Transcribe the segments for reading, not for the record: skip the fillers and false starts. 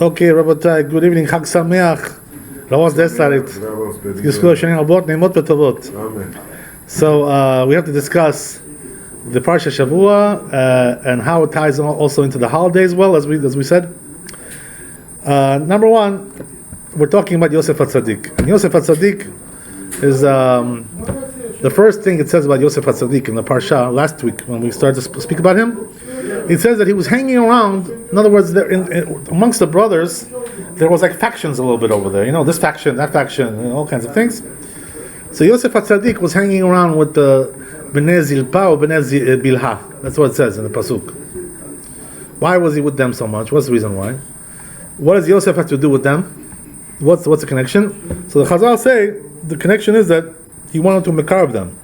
Okay, Rabbi, good evening. Chag Sameach. Ravos Desarit. Yisrael Shani Abot Neimot Betovot. So we have to discuss the Parashat Shavua and how it ties also into the holidays. Well, as we said, number one, we're talking about Yosef HaTzadik. And Yosef HaTzadik is the first thing it says about Yosef HaTzadik in the Parsha last week when we started to speak about him. It says that he was hanging around. In other words, amongst the brothers, there was like factions a little bit over there. You know, this faction, that faction, all kinds of things. So Yosef HaTzadik was hanging around with the Bnei Zilpa or Bnei Bilha. That's what it says in the Pasuk. Why was he with them so much? What's the reason why? What does Yosef have to do with them? What's the connection? So the Chazal say the connection is that he wanted to mekarab them.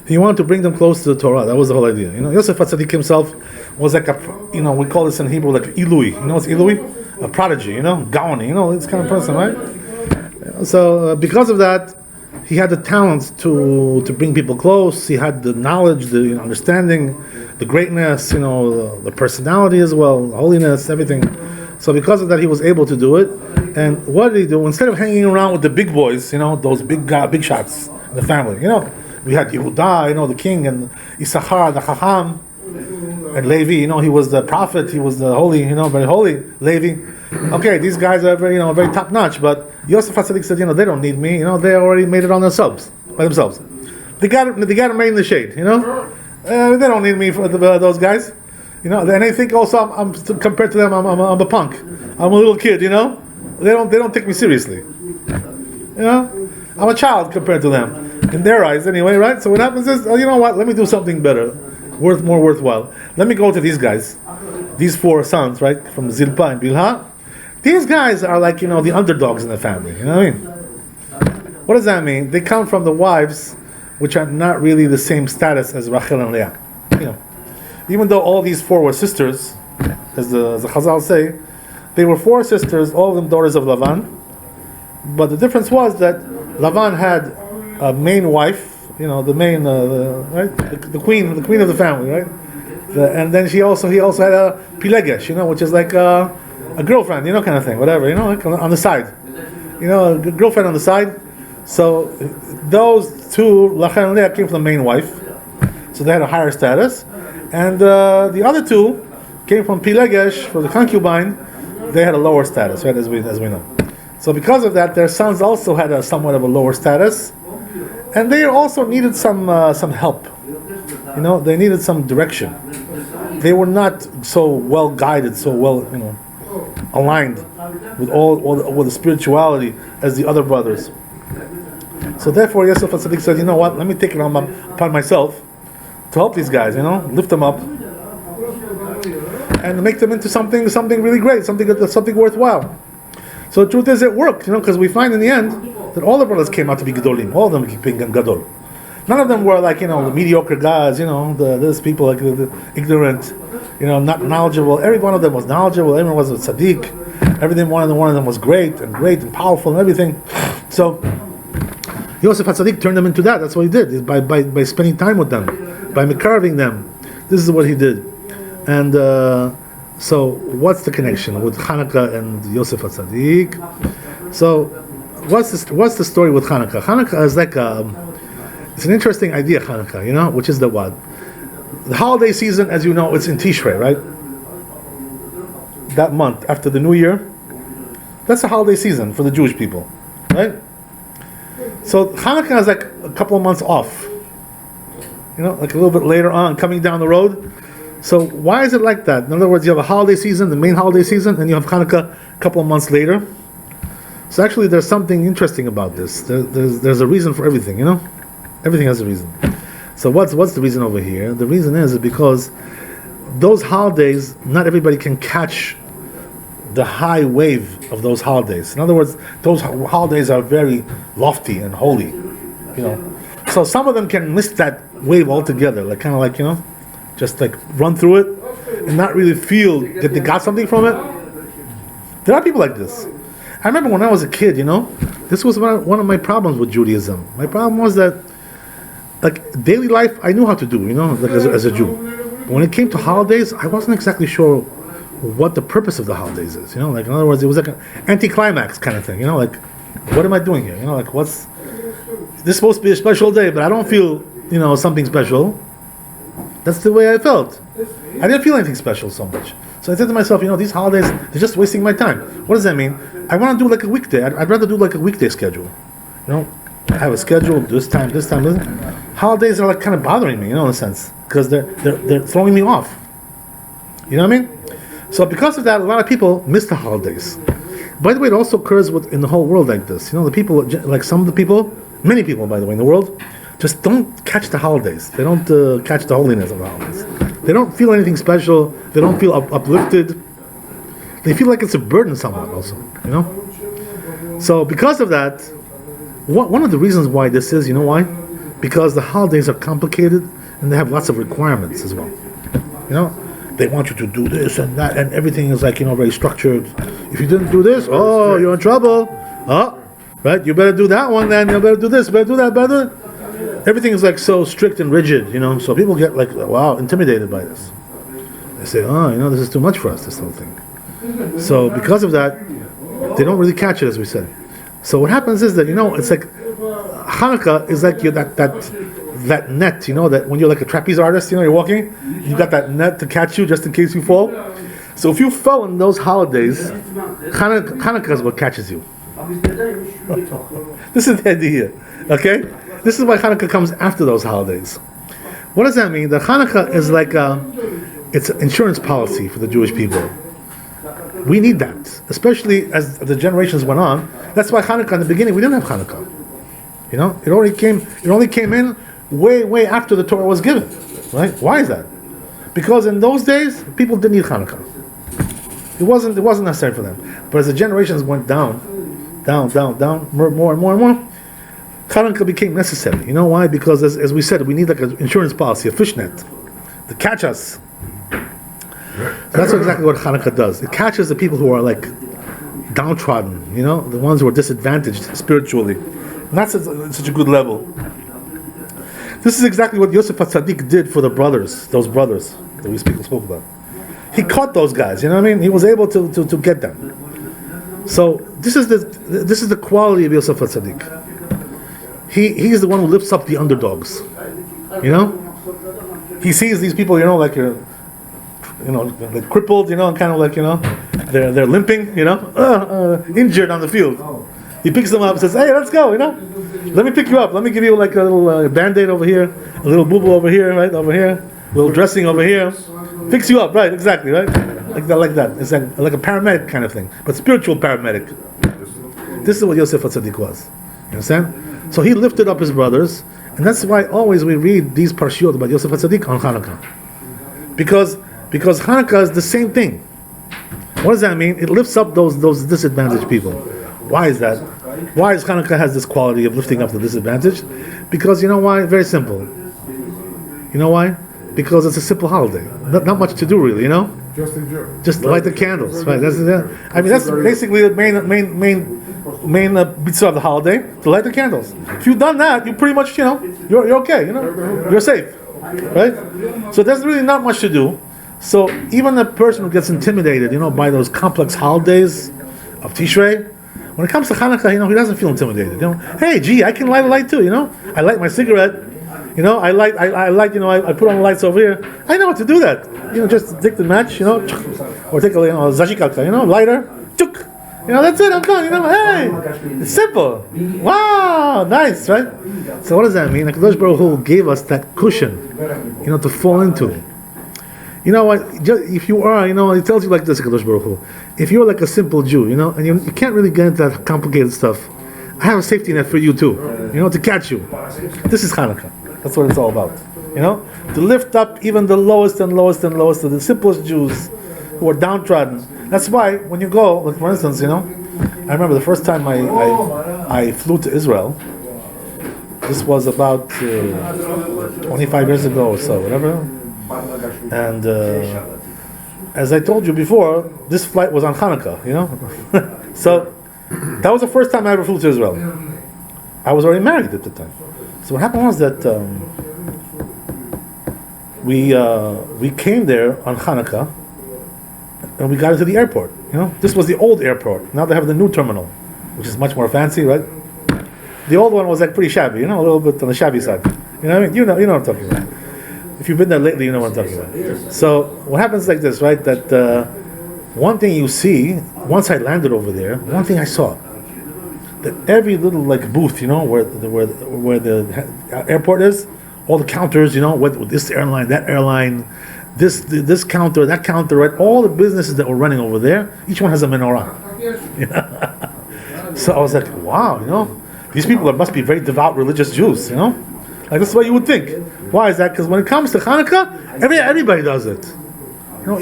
He wanted to bring them close to the Torah. That was the whole idea. You know, Yosef HaTzadik himself was like we call this in Hebrew like Ilui. You know what's Ilui? A prodigy. You know, Gaoni. You know, this kind of person, right? So because of that, he had the talent to bring people close. He had the knowledge, the understanding, the greatness. You know, the personality as well, the holiness, everything. So because of that, he was able to do it. And what did he do? Instead of hanging around with the big boys, you know, those big shots in the family, you know, we had Yehuda, you know, the king, and Issachar, the Chacham, and Levi, you know, he was the prophet, he was the holy, you know, very holy, Levi. Okay, these guys are very, very top notch, but Yosef HaTzadik said, they don't need me, they already made it on themselves, by themselves. They got it made in the shade, they don't need me for those guys, and they think also I'm compared to them, I'm a punk, I'm a little kid, they don't take me seriously, I'm a child compared to them. In their eyes, anyway, right? So what happens is, you know what? Let me do something better, more worthwhile. Let me go to these guys, these four sons, right, from Zilpa and Bilha. These guys are like, the underdogs in the family. You know what I mean? What does that mean? They come from the wives, which are not really the same status as Rachel and Leah. Even though all these four were sisters, as the Chazal say, they were four sisters, all of them daughters of Lavan. But the difference was that Lavan had a main wife, the main, right, the queen of the family, right? And then he also had a pilegesh, which is like a girlfriend, kind of thing, whatever, like on the side, a girlfriend on the side. So those two, Rachel and Leah, came from the main wife, so they had a higher status, and the other two came from pilegesh, for the concubine. They had a lower status, right, as we know. So because of that, their sons also had somewhat of a lower status. And they also needed some help. They needed some direction. They were not so well guided, so well, aligned with all the spirituality as the other brothers. So therefore, Yosef HaTzadik said, you know what? Let me take it upon myself to help these guys. Lift them up and make them into something really great, something worthwhile. So the truth is, it worked. Because we find in the end that all the brothers came out to be Gedolim. All of them became Gadol. None of them were like, the mediocre guys, those people like the ignorant, not knowledgeable. Every one of them was knowledgeable. Everyone was a tzaddik. Everything, one of them was great and powerful and everything. So Yosef HaTzadik turned them into that. That's what he did, by spending time with them, by carving them. This is what he did. And so what's the connection with Hanukkah and Yosef HaTzadik? So what's the story with Hanukkah? Hanukkah is like it's an interesting idea, Hanukkah, which is the what? The holiday season, as you know, it's in Tishrei, right? That month after the New Year. That's the holiday season for the Jewish people, right? So Hanukkah is like a couple of months off. Like a little bit later on, coming down the road. So why is it like that? In other words, you have a holiday season, the main holiday season, and you have Hanukkah a couple of months later. So actually, there's something interesting about this. There's a reason for everything, Everything has a reason. So what's the reason over here? The reason is because those holidays, not everybody can catch the high wave of those holidays. In other words, those holidays are very lofty and holy, So some of them can miss that wave altogether, like kind of like, just like run through it and not really feel that they got something from it. There are people like this. I remember when I was a kid, this was one of my problems with Judaism. My problem was that, like, daily life, I knew how to do, like as a Jew. But when it came to holidays, I wasn't exactly sure what the purpose of the holidays is. Like in other words, it was like an anticlimax kind of thing. Like, what am I doing here? Like this is supposed to be a special day, but I don't feel something special. That's the way I felt. I didn't feel anything special so much. So I said to myself, these holidays, they're just wasting my time. What does that mean? I want to do like a weekday. I'd rather do like a weekday schedule. I have a schedule, this time. Holidays are like kind of bothering me, in a sense, because they're throwing me off. You know what I mean? So because of that, a lot of people miss the holidays. By the way, it also occurs in the whole world like this. The people, like some of the people, many people, by the way, in the world, just don't catch the holidays. They don't catch the holiness of the holidays. They don't feel anything special. They don't feel uplifted. They feel like it's a burden somewhat also, So because of that, one of the reasons why this is, why? Because the holidays are complicated and they have lots of requirements as well. They want you to do this and that, and everything is like, very structured. If you didn't do this, you're in trouble. Right? You better do that one then. You better do this, better do that, better do that. Everything is like so strict and rigid, so people get like, wow, intimidated by this. They say, this is too much for us, this whole thing. So because of that, they don't really catch it, as we said. So what happens is that, it's like, Hanukkah is like that net, that when you're like a trapeze artist, you're walking, you got that net to catch you just in case you fall. So if you fell in those holidays, Hanukkah is what catches you. This is the idea, okay? This is why Hanukkah comes after those holidays. What does that mean? That Hanukkah is like it's an insurance policy for the Jewish people. We need that, especially as the generations went on. That's why Hanukkah in the beginning we didn't have Hanukkah. It only came in way after the Torah was given. Right? Why is that? Because in those days people didn't need Hanukkah. It wasn't necessary for them. But as the generations went down, more and more, Hanukkah became necessary. You know why? Because as we said, we need like an insurance policy, a fishnet, to catch us. That's exactly what Hanukkah does. It catches the people who are like downtrodden, the ones who are disadvantaged spiritually. And that's at such a good level. This is exactly what Yosef HaTzadik did for those brothers that we spoke about. He caught those guys, He was able to get them. So this is the quality of Yosef HaTzadik. He's the one who lifts up the underdogs. He sees these people, like they're crippled, and kind of like, they're limping, injured on the field. He picks them up and says, "Hey, let's go, Let me pick you up. Let me give you like a little band-aid over here, a little boo-boo over here, right over here, a little dressing over here. Fix you up, right? Exactly, right? Like that. It's like a paramedic kind of thing, but spiritual paramedic. This is what Yosef HaTzadik was. You understand? So he lifted up his brothers, and that's why always we read these parshiot about Yosef HaTzadik on Hanukkah. Because Hanukkah is the same thing. What does that mean? It lifts up those disadvantaged people. Why is that? Why is Hanukkah has this quality of lifting up the disadvantaged? Because you know why? Very simple. You know why? Because it's a simple holiday. Not much to do really, Just enjoy. Just light the candles, right? That's basically the main mitzvah of the holiday, to light the candles. If you've done that, you pretty much, you're okay, you're safe, right? So there's really not much to do. So even a person who gets intimidated, by those complex holidays of Tishrei, when it comes to Hanukkah, he doesn't feel intimidated. Hey, gee, I can light a light too. I light my cigarette. I light. I put on the lights over here. I know how to do that. Just take the match. Or take a zajikalka. Lighter. Chuk. That's it. I'm done. Hey, it's simple. Wow, nice, right? So what does that mean? HaKadosh Baruch Hu gave us that cushion, to fall into. If you are, it tells you like this, HaKadosh Baruch Hu. If you're like a simple Jew, and you can't really get into that complicated stuff, I have a safety net for you too, to catch you. This is Hanukkah. That's what it's all about. To lift up even the lowest of the simplest Jews who are downtrodden. That's why when you go, like for instance, I remember the first time I flew to Israel. This was about 25 years ago or so, whatever. And as I told you before, this flight was on Hanukkah, So that was the first time I ever flew to Israel. I was already married at the time. So what happened was that we came there on Hanukkah, and we got into the airport. This was the old airport. Now they have the new terminal, which is much more fancy, right? The old one was like pretty shabby, a little bit on the shabby side. You know what I mean? You know what I'm talking about. If you've been there lately, you know what I'm talking about. So what happens like this, right? That one thing you see, once I landed over there, one thing I saw, that every little like booth, where the airport is, all the counters, with this airline, that airline, this counter, that counter, right? All the businesses that were running over there, each one has a menorah. So I was like, wow, these people must be very devout religious Jews, Like that's what you would think. Why is that? Because when it comes to Hanukkah, everybody does it.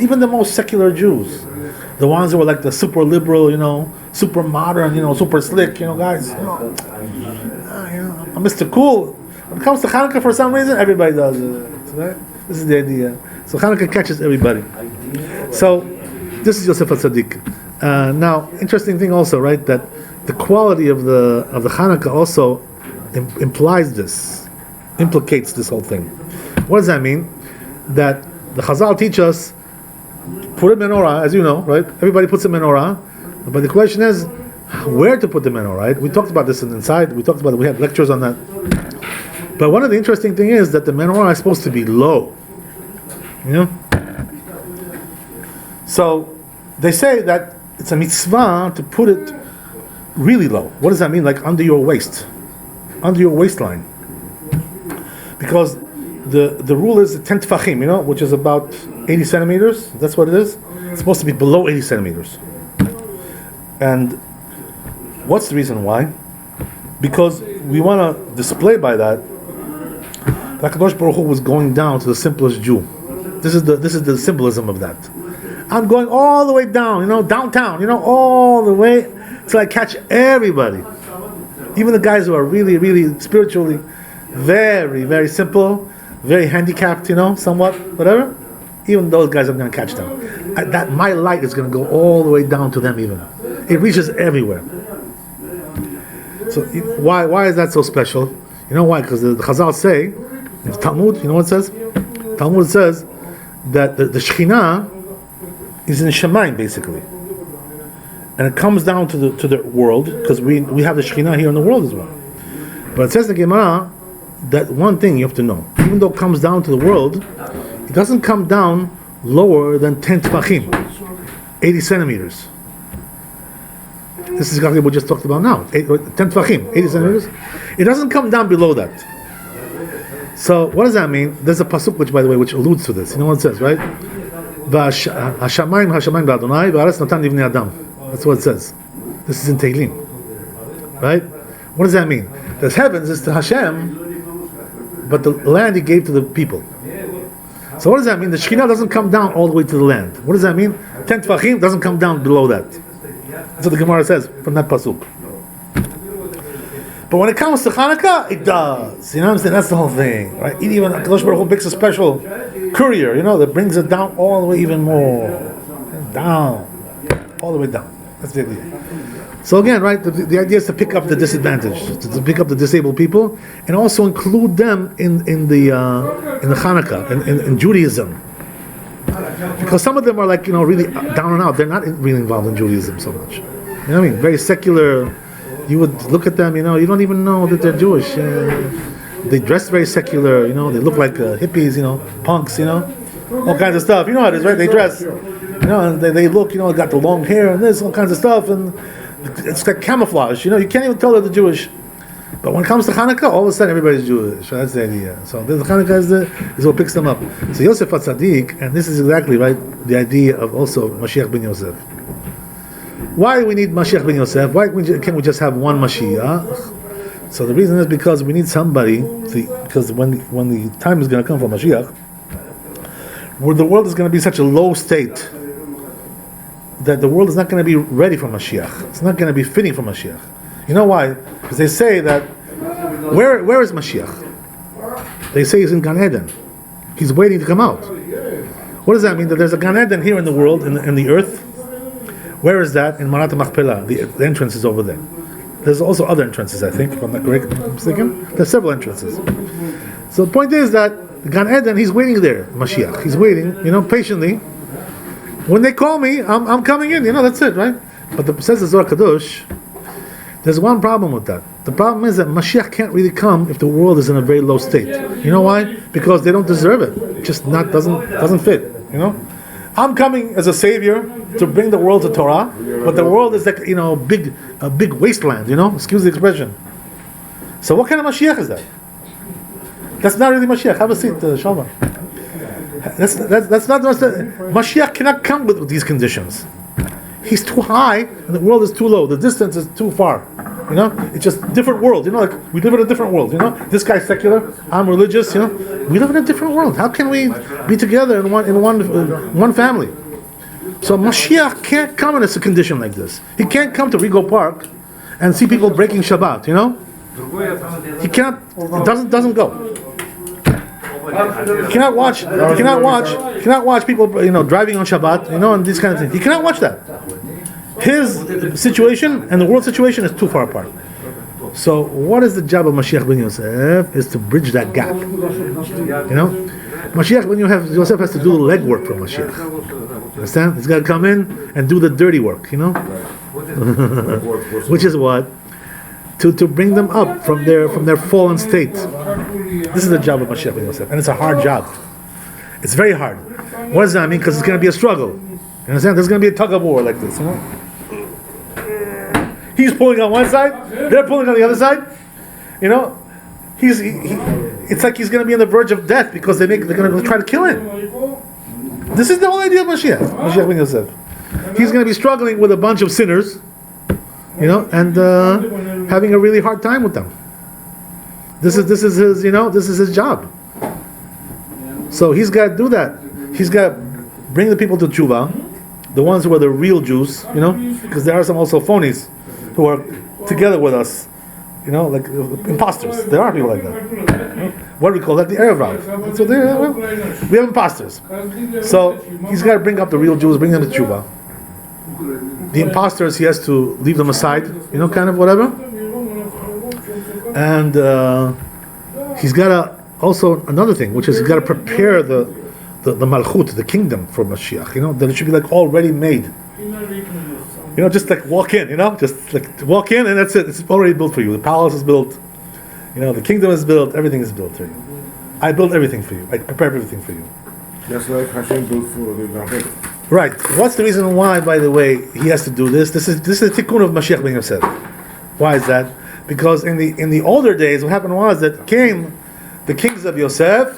Even the most secular Jews, the ones who are like the super liberal, super modern, super slick, guys. I'm Mr. Cool. When it comes to Hanukkah, for some reason, everybody does it. Right? This is the idea. So Hanukkah catches everybody. So this is Yosef HaTzadik. Now, interesting thing also, right? That the quality of the Hanukkah also implies this, implicates this whole thing. What does that mean? That the Chazal teach us, put a menorah, as you know, right? Everybody puts a menorah, but the question is, where to put the menorah, right? We talked about this inside. We talked about it. We had lectures on that. But one of the interesting things is that the menorah is supposed to be low. So they say that it's a mitzvah to put it really low. What does that mean? Like under your waist, under your waistline. Because the rule is 10 tefachim, which is about 80 centimeters. That's what it is. It's supposed to be below 80 centimeters. And what's the reason why? Because we want to display by that that HaKadosh Baruch Hu was going down to the simplest Jew. This is the symbolism of that. I'm going all the way down, downtown, all the way till I catch everybody. Even the guys who are really, really spiritually very, very simple, very handicapped, somewhat, whatever. Even those guys, I'm going to catch them. That my light is going to go all the way down to them. Even it reaches everywhere. So why is that so special? You know why? Because the Chazal say in the Talmud. You know what it says? Talmud says that the Shekhinah is in Shemayim basically, and it comes down to the world because we have the Shekhinah here in the world as well. But it says in the Gemara that one thing you have to know: even though it comes down to the world, it doesn't come down lower than 10 tefachim, 80 centimeters. This is exactly what we just talked about now. 10 tefachim, 80 centimeters. It doesn't come down below that. So what does that mean? There's a pasuk, which, by the way, which alludes to this. You know what it says, right? Hashamayim ba'Adonai v'aretz natan livnei adam. That's what it says. This is in Tehillim, right? What does that mean? The heavens is to Hashem, but the land He gave to the people. So what does that mean? The Shekhinah doesn't come down all the way to the land. What does that mean? 10 tefachim doesn't come down below that. That's what the Gemara says from that pasuk. But when it comes to Hanukkah, it does. You know what I'm saying? That's the whole thing, right? Even HaKadosh Baruch Hu makes a special courier, that brings it down all the way even more. Down. All the way down. That's the idea. So again, right, the idea is to pick up the disadvantaged, to pick up the disabled people, and also include them in the Hanukkah, in Judaism. Because some of them are like, really down and out. They're not really involved in Judaism so much. You know what I mean? Very secular. You would look at them, you don't even know that they're Jewish. They dress very secular, they look like hippies, punks, all kinds of stuff. You know how it is, right? They dress, and they look, got the long hair and this, all kinds of stuff, and it's like camouflage, you can't even tell that they're Jewish. But when it comes to Hanukkah, all of a sudden everybody's Jewish. That's the idea. So the Hanukkah is what picks them up. So Yosef HaTzadik, and this is exactly right, the idea of also Mashiach ben Yosef. Why do we need Mashiach ben Yosef? Why can't we just have one Mashiach? So the reason is because we need somebody, because when the time is going to come for Mashiach, where the world is going to be such a low state that the world is not going to be ready for Mashiach. It's not going to be fitting for Mashiach. You know why? Because they say that, where is Mashiach? They say he's in Gan Eden. He's waiting to come out. What does that mean? That there's a Gan Eden here in the world, in the earth. Where is that? In Marat Machpelah. The entrance is over there. There's also other entrances, I think, if I'm not correct. I'm mistaken. There's several entrances. So the point is that Gan Eden, he's waiting there, Mashiach. He's waiting, patiently. When they call me, I'm coming in. That's it, right? But says the Zohar Kadosh, there's one problem with that. The problem is that Mashiach can't really come if the world is in a very low state. You know why? Because they don't deserve it. It just doesn't fit. I'm coming as a savior to bring the world to Torah, but the world is like a big wasteland. Excuse the expression. So what kind of Mashiach is that? That's not really Mashiach. Have a seat, Shalva. That's not Mashiach cannot come with these conditions. He's too high and the world is too low. The distance is too far. It's just different world. Like we live in a different world. This guy's secular, I'm religious. We live in a different world. How can we be together in one family? So Mashiach can't come in a condition like this. He can't come to Rego Park and see people breaking Shabbat. He cannot. It doesn't go. You cannot watch people, driving on Shabbat, and these kind of things. You cannot watch that. His situation and the world situation is too far apart. So, what is the job of Mashiach ben Yosef? Is to bridge that gap. Mashiach ben Yosef has to do the legwork for Mashiach. Understand? He's got to come in and do the dirty work. Which is what? To bring them up from their fallen state. This is the job of Mashiach ben Yosef, and it's a hard job. It's very hard. What does that mean? Because it's going to be a struggle. You understand? There's going to be a tug of war like this. He's pulling on one side, they're pulling on the other side. It's like he's going to be on the verge of death because they're going to try to kill him. This is the whole idea of Mashiach ben Yosef. He's going to be struggling with a bunch of sinners. And having a really hard time with them. This is his job. So he's got to do that. He's got to bring the people to tshuva, the ones who are the real Jews, because there are some also phonies who are together with us, like imposters. There are people like that. What do we call that? The Erev Rav. So we have imposters. So he's got to bring up the real Jews, bring them to tshuva. The imposters, he has to leave them aside, kind of whatever. And he's got to also another thing, which is he's got to prepare the malchut, the kingdom for Mashiach. That it should be like already made. Just like walk in. Just like walk in and that's it. It's already built for you. The palace is built. The kingdom is built. Everything is built for you. I built everything for you. I prepared everything for you. Just like Hashem built for the Gahel. Right. What's the reason why, by the way, he has to do this? This is the tikkun of Mashiach ben Yosef. Why is that? Because in the older days, what happened was that came the kings of Yosef,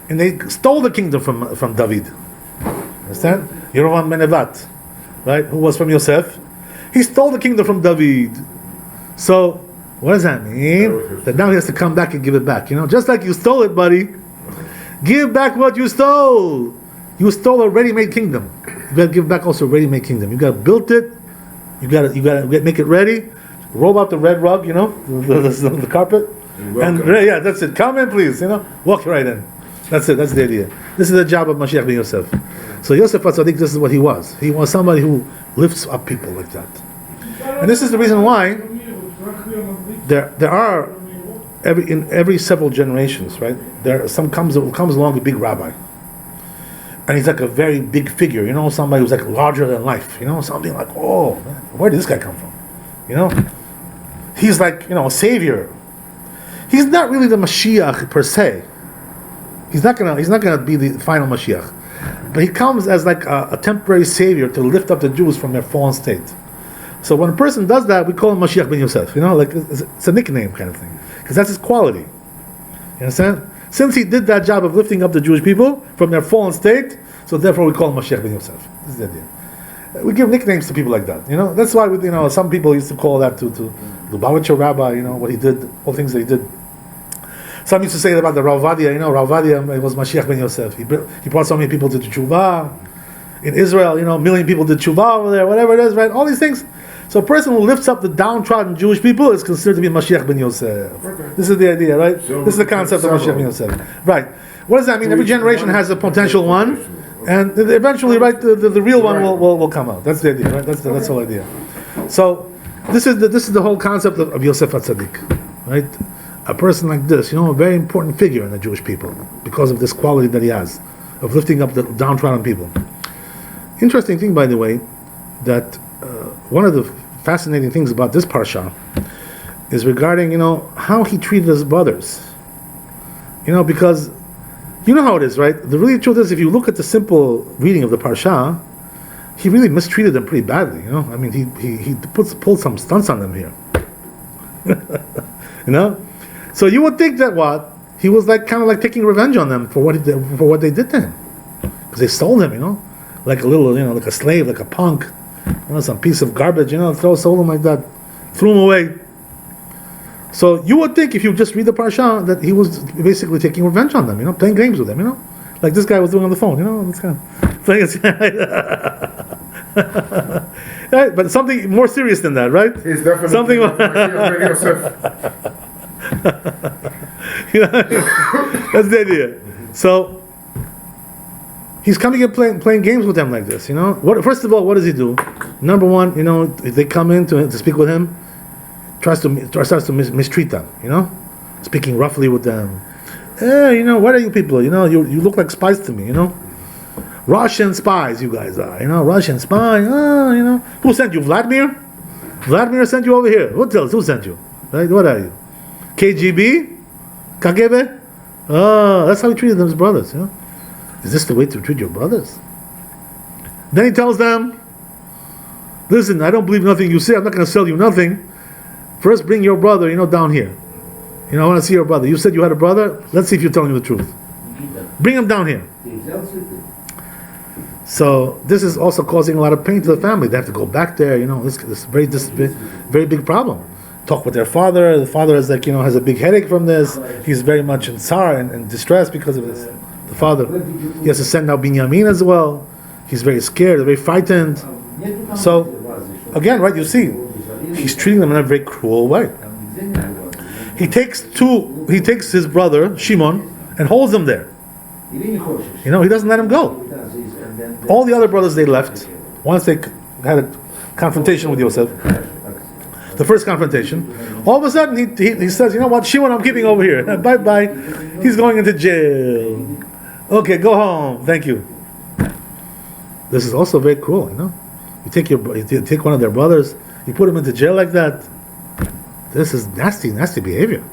and they stole the kingdom from David. Understand? Yerovam ben Nevat, right? Who was from Yosef? He stole the kingdom from David. So what does that mean? That now he has to come back and give it back. Just like you stole it, buddy. Give back what you stole. You stole a ready-made kingdom. You got to give back also a ready-made kingdom. You got to build it. You got to make it ready. Roll out the red rug, the carpet, and that's it. Come in, please. Walk right in. That's it. That's the idea. This is the job of Mashiach ben Yosef. So Yosef HaTzadik, this is what he was. He was somebody who lifts up people like that. And this is the reason why there are in every several generations, right? There comes along a big rabbi. And he's like a very big figure, somebody who's like larger than life, something like, oh man, where did this guy come from? He's like, a savior. He's not really the Mashiach per se. He's not gonna be the final Mashiach. But he comes as like a temporary savior to lift up the Jews from their fallen state. So when a person does that, we call him Mashiach ben Yosef, like it's a nickname kind of thing. Because that's his quality. You understand? Since he did that job of lifting up the Jewish people from their fallen state, so therefore we call him Mashiach ben Yosef. This is the idea. We give nicknames to people like that. That's why some people used to call that to Lubavitcher Rabbi. What he did, all things that he did. Some used to say about the Rav Vadia. Rav Vadia was Mashiach ben Yosef. He brought so many people to tshuva. In Israel, a million people did tshuva over there. Whatever it is, right? All these things. So a person who lifts up the downtrodden Jewish people is considered to be Mashiach ben Yosef. Okay. This is the idea, right? This is the concept of Mashiach ben Yosef. Right. What does that mean? Every generation has a potential one, and eventually, right, the real one will come out. That's the idea, right? That's the whole idea. So this is the whole concept of Yosef HaTzadik, right? A person like this, a very important figure in the Jewish people because of this quality that he has of lifting up the downtrodden people. Interesting thing, by the way, that one of the fascinating things about this parsha is regarding, how he treated his brothers. Because you know how it is, right? The really truth is, if you look at the simple reading of the parsha, he really mistreated them pretty badly. He pulled some stunts on them here. So you would think that he was kind of taking revenge on them for what they did to him, because they sold him, like a little, like a slave, like a punk, some piece of garbage, sold him like that, threw him away. So you would think, if you just read the parsha, that he was basically taking revenge on them, playing games with them, like this guy was doing on the phone, this kind of playing. Right? But something more serious than that, right? He's definitely something. That's the idea. So he's coming and playing games with them like this. First of all, what does he do? Number one, if they come in to speak with him, starts to mistreat them. Speaking roughly with them. What are you people? You look like spies to me. Russian spies, you guys are. Russian spy. Who sent you? Vladimir? Vladimir sent you over here. Who sent you? Right? What are you? KGB? KGB? Oh, that's how he treated them as brothers. Is this the way to treat your brothers? Then he tells them, listen, I don't believe nothing you say. I'm not going to sell you nothing. First, bring your brother, down here. I want to see your brother. You said you had a brother. Let's see if you're telling me the truth. Bring him down here. So this is also causing a lot of pain to the family. They have to go back there. This very big problem. Talk with their father. The father is has a big headache from this. He's very much in sorrow and distress because of this. The father, he has to send out Binyamin as well. He's very scared, very frightened. So again, right? You see, he's treating them in a very cruel way. He takes his brother Shimon and holds him there. He doesn't let him go. All the other brothers, they left once they had a confrontation with Yosef. The first confrontation. All of a sudden, he says, Shimon, I'm keeping over here. Bye bye. He's going into jail. Okay, go home. Thank you. This is also very cruel. You take one of their brothers, you put him into jail like that. This is nasty behavior.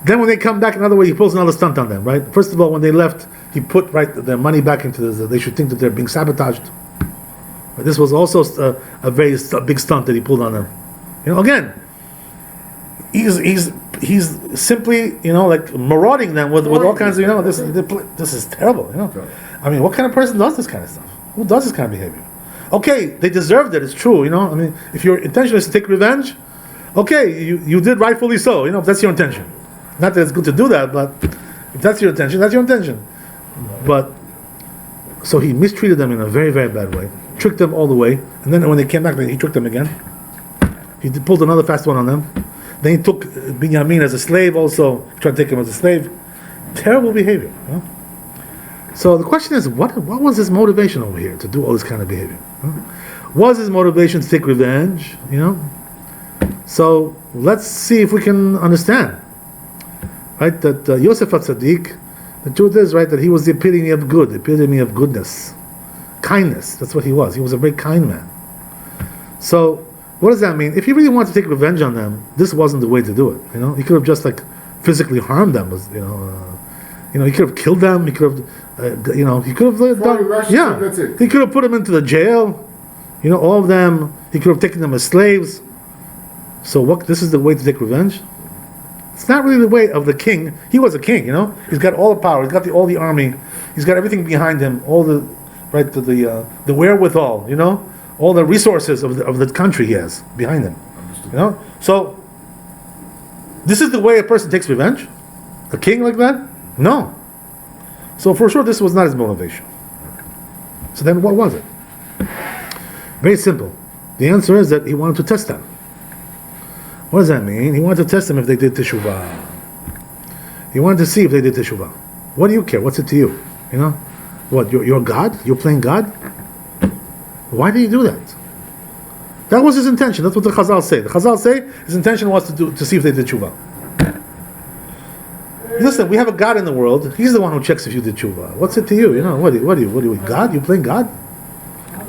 Then when they come back, another way, he pulls another stunt on them, right? First of all, when they left, he put their money back into this. They should think that they're being sabotaged. But this was also a very big stunt that he pulled on them. Again, he's simply marauding them with all kinds of this is terrible. What kind of person does this kind of stuff? Who does this kind of behavior? Okay, they deserved it. It's true. If your intention is to take revenge, okay, you did rightfully so. If that's your intention. Not that it's good to do that, but if that's your intention, that's your intention. But so he mistreated them in a very, very bad way, tricked them all the way, and then when they came back, he tricked them again. He pulled another fast one on them. Then he took Binyamin as a slave also, tried to take him as a slave. Terrible behavior. So the question is, what was his motivation over here to do all this kind of behavior? Was his motivation to take revenge? So let's see if we can understand. Right, that Yosef HaTzadik, the truth is, right, that he was the epitome of good, the epitome of goodness, kindness. That's what he was. He was a very kind man. So, what does that mean? If he really wanted to take revenge on them, this wasn't the way to do it. He could have just physically harmed them. He could have killed them. He could have, he could have done. Yeah, he could have put them into the jail. All of them. He could have taken them as slaves. So, this is the way to take revenge? It's not really the way of the king. He was a king, He's got all the power. He's got all the army. He's got everything behind him. All the the wherewithal, all the resources of the country he has behind him, So this is the way a person takes revenge. A king like that? No. So for sure, this was not his motivation. So then, what was it? Very simple. The answer is that he wanted to test them. What does that mean? He wanted to test them if they did teshuvah. He wanted to see if they did teshuvah. What do you care? What's it to you? What? You're God? You're playing God? Why did he do that? That was his intention. That's what the Chazal say. The Chazal say his intention was to see if they did teshuvah. Listen, we have a God in the world. He's the one who checks if you did tshuva. What's it to you? You know, what are you, God? You playing God?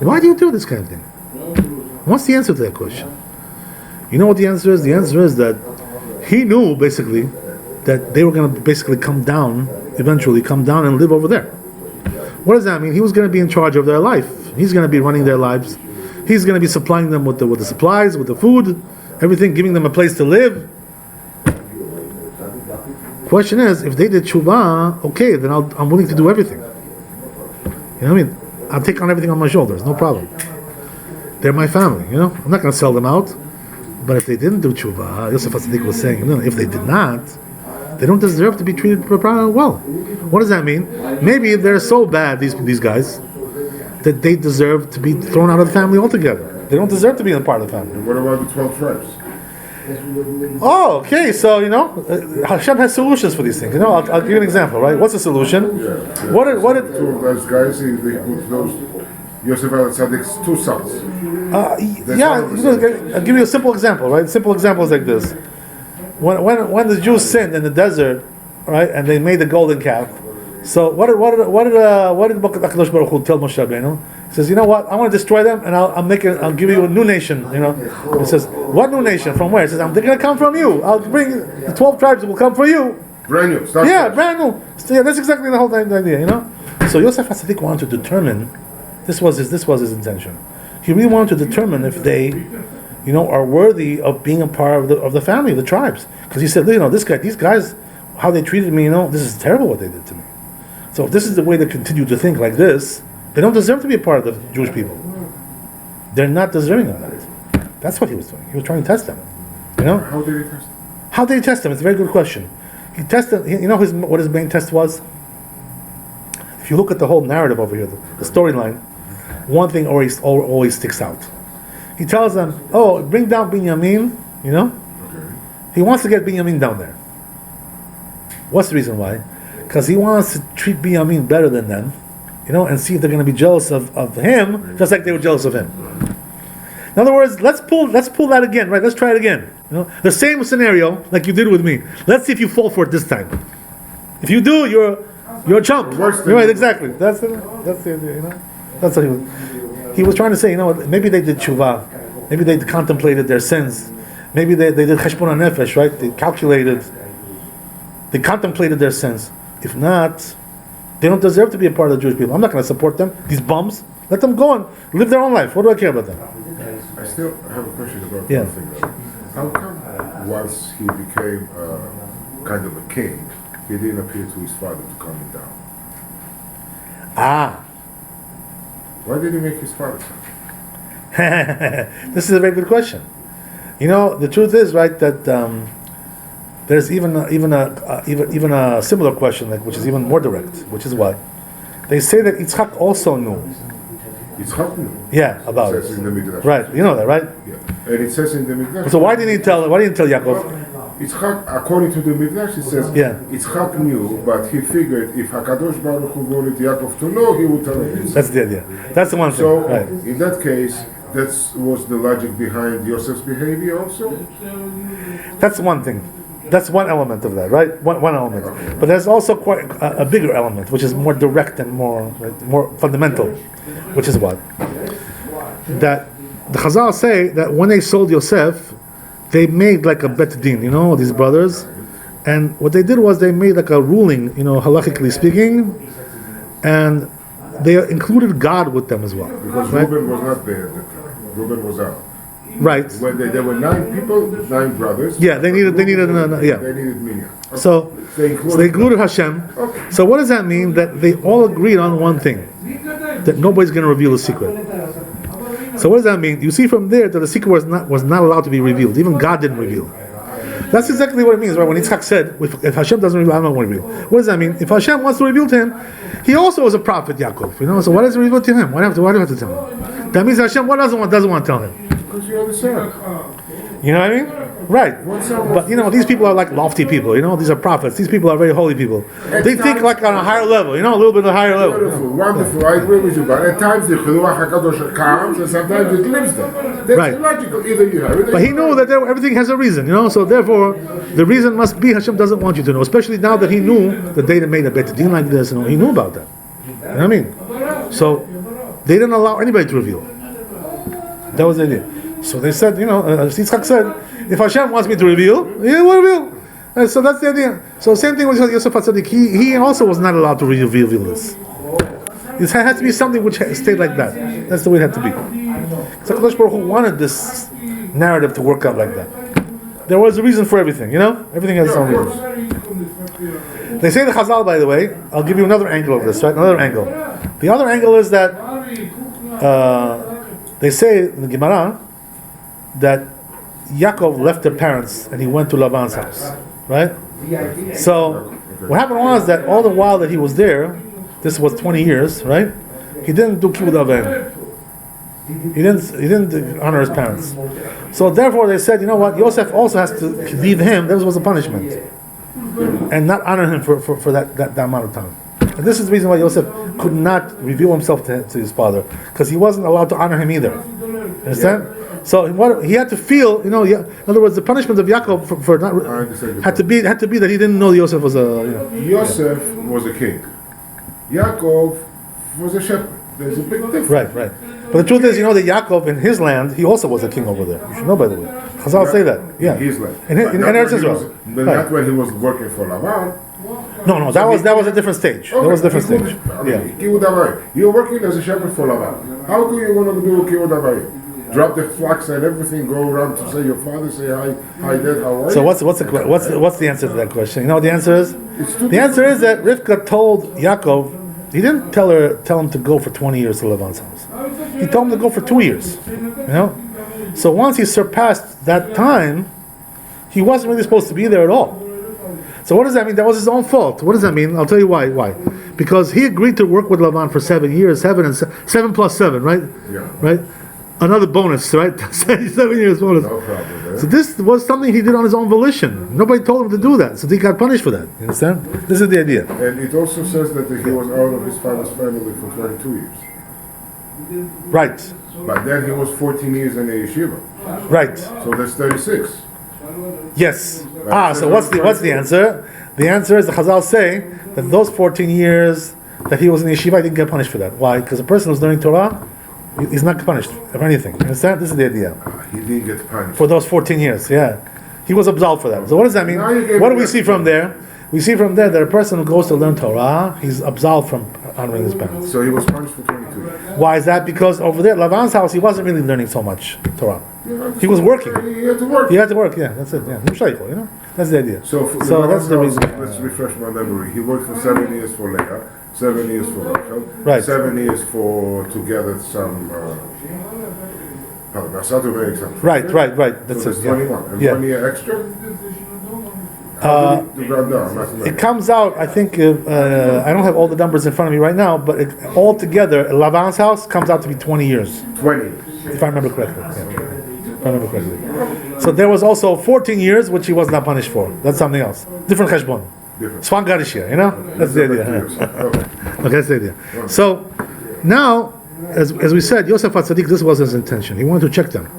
Why do you do this kind of thing? What's the answer to that question? You know what the answer is? The answer is that he knew, basically, that they were going to basically eventually come down and live over there. What does that mean? He was going to be in charge of their life. He's going to be running their lives. He's going to be supplying them with the supplies, with the food, everything, giving them a place to live. Question is, if they did tshuva, okay, then I'm willing to do everything. You know what I mean? I'll take on everything on my shoulders, no problem. They're my family, you know? I'm not going to sell them out. But if they didn't do tshuva, Yosef HaTzadik was saying, if they did not, they don't deserve to be treated well. What does that mean? Maybe they're so bad, these guys, that they deserve to be thrown out of the family altogether. They don't deserve to be a part of the family. And what about the 12 tribes? Oh, okay. So Hashem has solutions for these things. I'll give you an example. Right? What's the solution? Yeah. What did two of those guys? They put those Yosef HaTzadik's 2 sons. I'll give you a simple example. Right? Simple example is like this: when the Jews sinned in the desert, right, and they made the golden calf. So what did HaKadosh Baruch Hu tell Moshe Rabbeinu? He says, you know what? I want to destroy them, and I'll give you a new nation. He says, what new nation? From where? He says, they're going to come from you. I'll bring the 12 tribes will come for you. Brand new. Brand new. So, that's exactly the whole idea. So Yosef HaTzadik wanted to determine. This was his intention. He really wanted to determine if they, are worthy of being a part of the family, of the tribes. Because he said, these guys, how they treated me, this is terrible what they did to me. So if this is the way they continue to think like this, they don't deserve to be a part of the Jewish people. They're not deserving of that. That's what he was doing. He was trying to test them. How did he test them? How did he test them? It's a very good question. He tested. What his main test was? If you look at the whole narrative over here, the storyline, one thing always sticks out. He tells them, "Oh, bring down Binyamin." Okay. He wants to get Binyamin down there. What's the reason why? Because he wants to treat Binyamin better than them, and see if they're going to be jealous of him, just like they were jealous of him. In other words, let's pull that again, right? Let's try it again. The same scenario like you did with me. Let's see if you fall for it this time. If you do, you're a chump. You're right, exactly. That's the idea. That's what he was trying to say. Maybe they did tshuva, maybe they contemplated their sins, maybe they did cheshbon hanefesh, right? They contemplated their sins. If not, they don't deserve to be a part of the Jewish people. I'm not going to support them. These bums, let them go and live their own life. What do I care about them? I still have a question about one thing. How come once he became kind of a king, he didn't appear to his father to calm him down? Why did he make his father come? This is a very good question. The truth is, right, that there's even a similar question, which is even more direct, which is what they say that Yitzchak also knew. Yitzchak knew. Yeah, about it. It says in the Mikdash. Right, you know that, right? Yeah, and it says in the Mikdash. So why didn't he tell Yaakov? Yitzchak, according to the Mikdash, it says Yitzchak knew, but he figured if Hakadosh Baruch Hu wanted Yaakov to know, he would tell him. That's the idea. That's the one thing. So right. In that case, that was the logic behind Yosef's behavior also. That's one thing. That's one element of that, right? One element. But there's also quite a bigger element, which is more direct and more fundamental, which is what? That the Chazal say that when they sold Yosef, they made like a bet din, these brothers, and what they did was they made like a ruling, halachically speaking, and they included God with them as well. Because Reuben was not there at the time. Reuben was out. Right. When there were 9 people, 9 brothers. Yeah, they needed They needed Minyan. Okay. So they included Hashem. Okay. So what does that mean? That they all agreed on one thing, that nobody's going to reveal the secret. So what does that mean? You see from there that the secret was not allowed to be revealed. Even God didn't reveal. That's exactly what it means, right? When Yitzchak said, if Hashem doesn't reveal, I'm not going to reveal. What does that mean? If Hashem wants to reveal to him, he also was a prophet, Yaakov. So why does he reveal to him? Why do you have to tell him? That means Hashem doesn't want to tell him. Because you are the son. You know what I mean? Right. But these people are like lofty people. These are prophets. These people are very holy people. They think like on a higher level. A little bit of a higher level. Beautiful, wonderful. I agree with you. But at times the Chiluach HaKadosh comes, and sometimes it lives there. That's illogical. Either you have it. But he knew that everything has a reason. So therefore, the reason must be Hashem doesn't want you to know. Especially now that he knew that they made a Bet Din like this. He knew about that. You know what I mean? So they didn't allow anybody to reveal. That was the idea. So they said, as Yitzchak said, if Hashem wants me to reveal, He will reveal. And so that's the idea. So same thing with Yosef HaTzadik. He also was not allowed to reveal this. It had to be something which stayed like that. That's the way it had to be. So HaKadosh Baruch Hu wanted this narrative to work out like that. There was a reason for everything. Everything has its own reason. They say the Chazal, by the way, I'll give you another angle of this, right? Another angle. The other angle is that they say in the Gemara that Yaakov left their parents and he went to Laban's house, right? So what happened was that all the while that he was there, this was 20 years, right? He didn't do Kivud Avim. He didn't honor his parents. So therefore they said, Yosef also has to leave him. This was a punishment, and not honor him for that amount of time. And this is the reason why Yosef could not reveal himself to his father, because he wasn't allowed to honor him either. Understand? So what he had to feel, in other words, the punishment of Yaakov for not had to be that he didn't know Yosef was a. Yosef was a king. Yaakov was a shepherd. There's a big difference. Right. But the truth is, that Yaakov in his land, he also was a king over there. You should know, by the way. Chazal say that. Yeah. In his land. In Eretz Israel. But not when he was working for Laban. No, that was a different stage. Okay, that was a different stage. You're working as a shepherd for Laban. How come you want to do Kivud Avayim? Drop the flax and everything, go around to say your father, say hi, Dad, how are you? So what's the answer to that question? You know what the answer is? The answer is that Rivka told Yaakov, he didn't tell him to go for 20 years to Laban's house. He told him to go for 2 years. So once he surpassed that time, he wasn't really supposed to be there at all. So what does that mean? That was his own fault. What does that mean? I'll tell you why. Because he agreed to work with Laban for 7 years, 7 plus 7, right? Yeah. Right? Another bonus, right? 7 years bonus. No problem. So this was something he did on his own volition. Nobody told him to do that, so he got punished for that. You understand? This is the idea. And it also says that he was out of his father's family for 22 years. Right. But then he was 14 years in the yeshiva. Right. So that's 36. Yes. So what's the answer? The answer is the Chazal say that those 14 years that he was in the yeshiva, he didn't get punished for that. Why? Because a person who's learning Torah, he's not punished for anything. You understand? This is the idea. He didn't get punished. For those 14 years, yeah. He was absolved for that. So what does that mean? What do we see from there? We see from there that a person who goes to learn Torah, he's absolved from honoring his parents. So he was punished for 22 years. Why is that? Because over there, Lavan's house, he wasn't really learning so much Torah. He was working. He had to work. He had to work, yeah, that's it. Yeah. That's the idea. So that's the reason. Let's refresh my memory. He worked for 7 years for Leah, 7 years for Rachel, Right. 7 years to gather some. Right. That's so it. 21. And 1 year extra? It comes out, I think, I don't have all the numbers in front of me right now, but all together, Lavan's house comes out to be 20 years. 20 years. If I remember correctly. So there was also 14 years, which he was not punished for. That's something else. Different cheshbon. Swan Gadishia, That's the idea. Okay, that's the idea. So now, as we said, Yosef HaTzadik, this was his intention. He wanted to check them.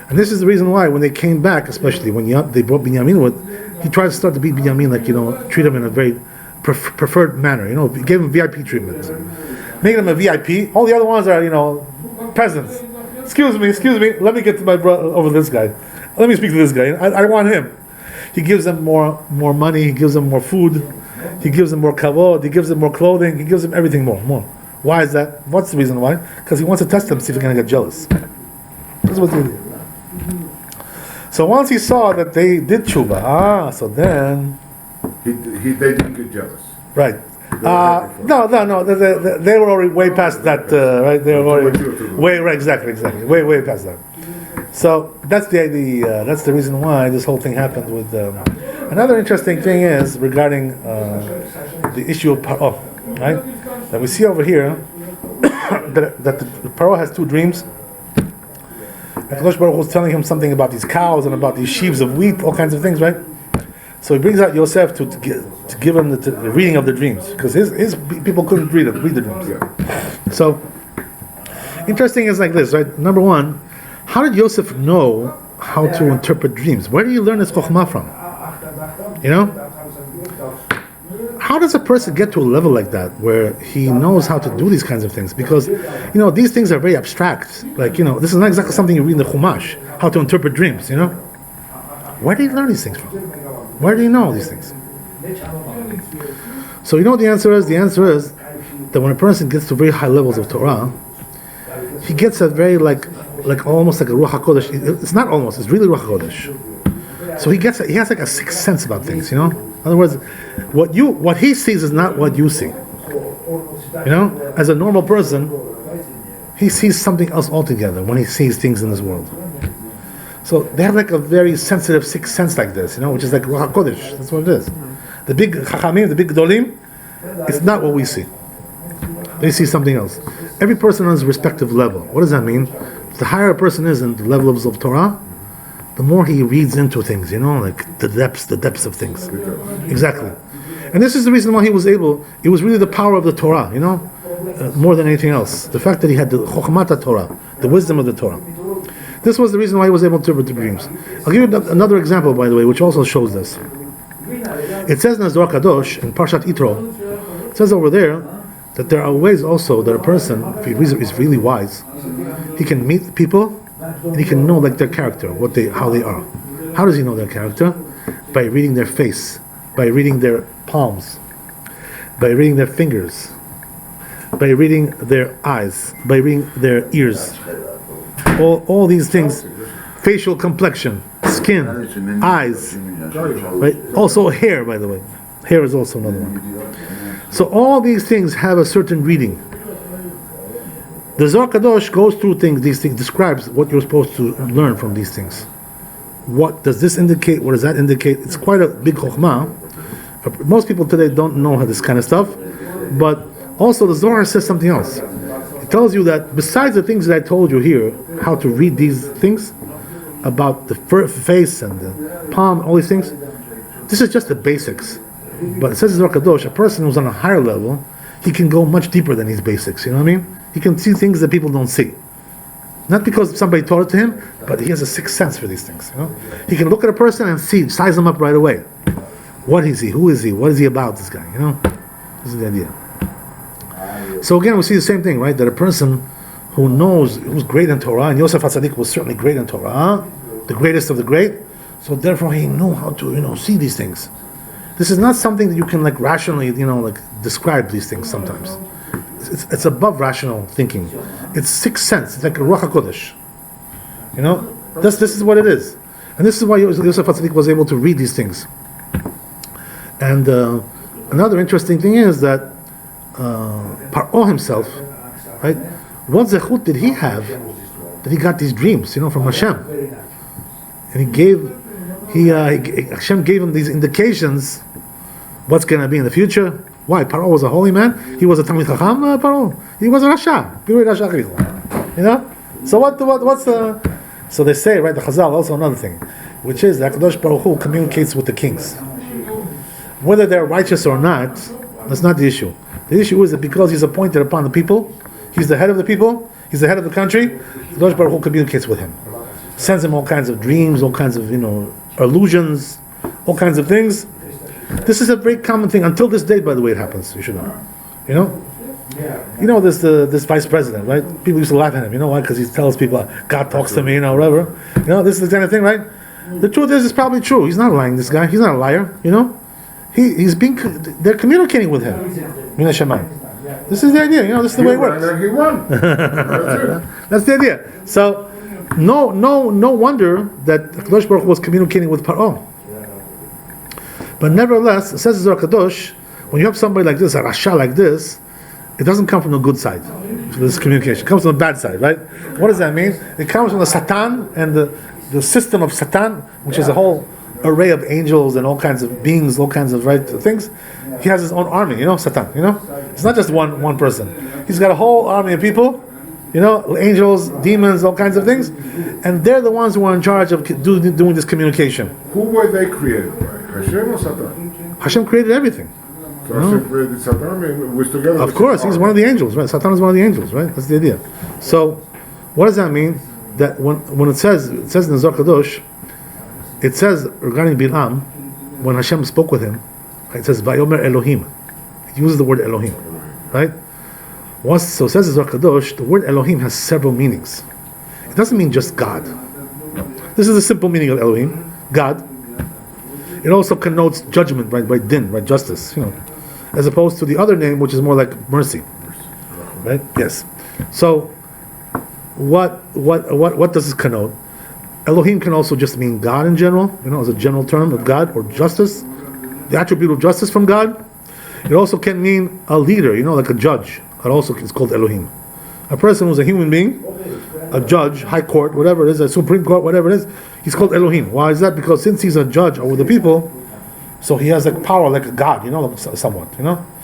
And this is the reason why, when they came back, especially when they brought Binyamin with, he tried to start to beat Binyamin, treat him in a very preferred manner, he gave him VIP treatment. Making him a VIP. All the other ones are, peasants. Excuse me, let me get to my brother over this guy. Let me speak to this guy. I want him. He gives them more money, he gives them more food, he gives them more kavod, he gives them more clothing, he gives them everything more. Why is that? What's the reason why? Because he wants to test them, see if he's going to get jealous. That's what they did. So once he saw that they did tshuva, so then... They didn't get jealous. Right. No. They were already way past that, right? They were already... Exactly. Way past that. So that's the idea. That's the reason why this whole thing happened with... Another interesting thing is regarding the issue of Paro, right? That we see over here that the Paro has 2 dreams. HaKadosh Baruch Hu was telling him something about these cows and about these sheaves of wheat, all kinds of things, right? So he brings out Yosef to give him the reading of the dreams, because his people couldn't read the dreams. So, interesting is like this, right? Number one, how did Yosef know how to interpret dreams? Where did he learn his chokhmah from? You know? How does a person get to a level like that where he knows how to do these kinds of things? Because, these things are very abstract. Like, this is not exactly something you read in the Chumash, how to interpret dreams, Where did he learn these things from? Where do you know these things? So the answer is? The answer is that when a person gets to very high levels of Torah, he gets a very like almost like a Ruach HaKodesh. It's not almost, it's really Ruach HaKodesh. So he has like a sixth sense about things, In other words, what he sees is not what you see. As a normal person, he sees something else altogether when he sees things in this world. So they have like a very sensitive sixth sense like this, which is like Ruach HaKodesh. That's what it is. The big Chachamim, the big Gedolim, it's not what we see. They see something else. Every person on his respective level. What does that mean? The higher a person is in the levels of Torah, the more he reads into things, like the depths of things. Exactly. And this is the reason why he was able, it was really the power of the Torah, more than anything else. The fact that he had the Chokhmat Torah, the wisdom of the Torah. This was the reason why he was able to interpret the dreams. I'll give you another example, by the way, which also shows this. It says in the Zohar Kadosh, in Parashat Yitro, it says over there that there are ways also that a person, if he is really wise, he can meet people and he can know like their character, how they are. How does he know their character? By reading their face, by reading their palms, by reading their fingers, by reading their eyes, by reading their ears. All these things, facial complexion, skin, eyes, right? Also hair, by the way. Hair is also another one. So all these things have a certain reading. The Zohar Kadosh goes through these things, describes what you're supposed to learn from these things. What does this indicate? What does that indicate? It's quite a big chokhmah. Most people today don't know this kind of stuff, but also the Zohar says something else. It tells you that besides the things that I told you here, how to read these things, about the face and the palm, all these things, this is just the basics. But it says in Zohar Kadosh, a person who's on a higher level, he can go much deeper than these basics, you know what I mean? He can see things that people don't see. Not because somebody taught it to him, but he has a sixth sense for these things. He can look at a person and size him up right away. What is he? Who is he? What is he about, this guy? This is the idea. So again, we see the same thing, right? That a person who's great in Torah, and Yosef HaTzadik was certainly great in Torah, the greatest of the great, so therefore he knew how to, see these things. This is not something that you can rationally, describe these things sometimes. It's above rational thinking. It's sixth sense. It's like a Ruach HaKodesh. This is what it is. And this is why Yosef HaTzadik was able to read these things. And another interesting thing is that Paro himself, right? What zechut did he have that he got these dreams, from Hashem? And Hashem gave him these indications what's going to be in the future. Why? Paro was a holy man. He was a Talmid Chacham. Paro, he was a Rasha. So what's the? So they say, right? The Chazal also another thing, which is that Kadosh Baruch Hu communicates with the kings. Whether they're righteous or not, that's not the issue. The issue is that because he's appointed upon the people, he's the head of the people, he's the head of the country, Kadosh Baruch Hu communicates with him, sends him all kinds of dreams, all kinds of illusions, all kinds of things. This is a very common thing. Until this day, by the way, it happens. You should know. This vice president, right? People used to laugh at him. You know why? Because he tells people, God talks to me, whatever. This is the kind of thing, right? The truth is, it's probably true. He's not lying, this guy. He's not a liar, they're communicating with him. This is the idea, this is the way it works. He won. That's the idea. So, no wonder that Kadosh Baruch Hu was communicating with Paro. But nevertheless, it says in Zohar Kadosh, when you have somebody like this, a Rasha like this, it doesn't come from the good side. This communication, it comes from the bad side, right? What does that mean? It comes from the Satan and the system of Satan, which is a whole array of angels and all kinds of beings, all kinds of things. He has his own army, Satan. It's not just one person. He's got a whole army of people angels, demons, all kinds of things, and they're the ones who are in charge of doing this communication. Who were they created by? Hashem or Satan? Hashem created everything. So Hashem created Satan, and was together. Of course, he's one of the angels, right? Satan is one of the angels, right? That's the idea. So, what does that mean? That when it says in the Zohar Kadosh, it says regarding Bilam, when Hashem spoke with him, it says Vayomer Elohim. It uses the word Elohim, right? So it says in Zohar Kadosh, the word Elohim has several meanings. It doesn't mean just God. This is the simple meaning of Elohim, God. It also connotes judgment, right? By din, right? Justice, as opposed to the other name, which is more like mercy, right? Yes. So, what does this connote? Elohim can also just mean God in general, as a general term of God, or justice, the attribute of justice from God. It also can mean a leader, like a judge. It also is called Elohim. A person who's a human being, a judge, high court, whatever it is, a supreme court, whatever it is, he's called Elohim. Why is that? Because since he's a judge over the people, so he has like power like a god, somewhat.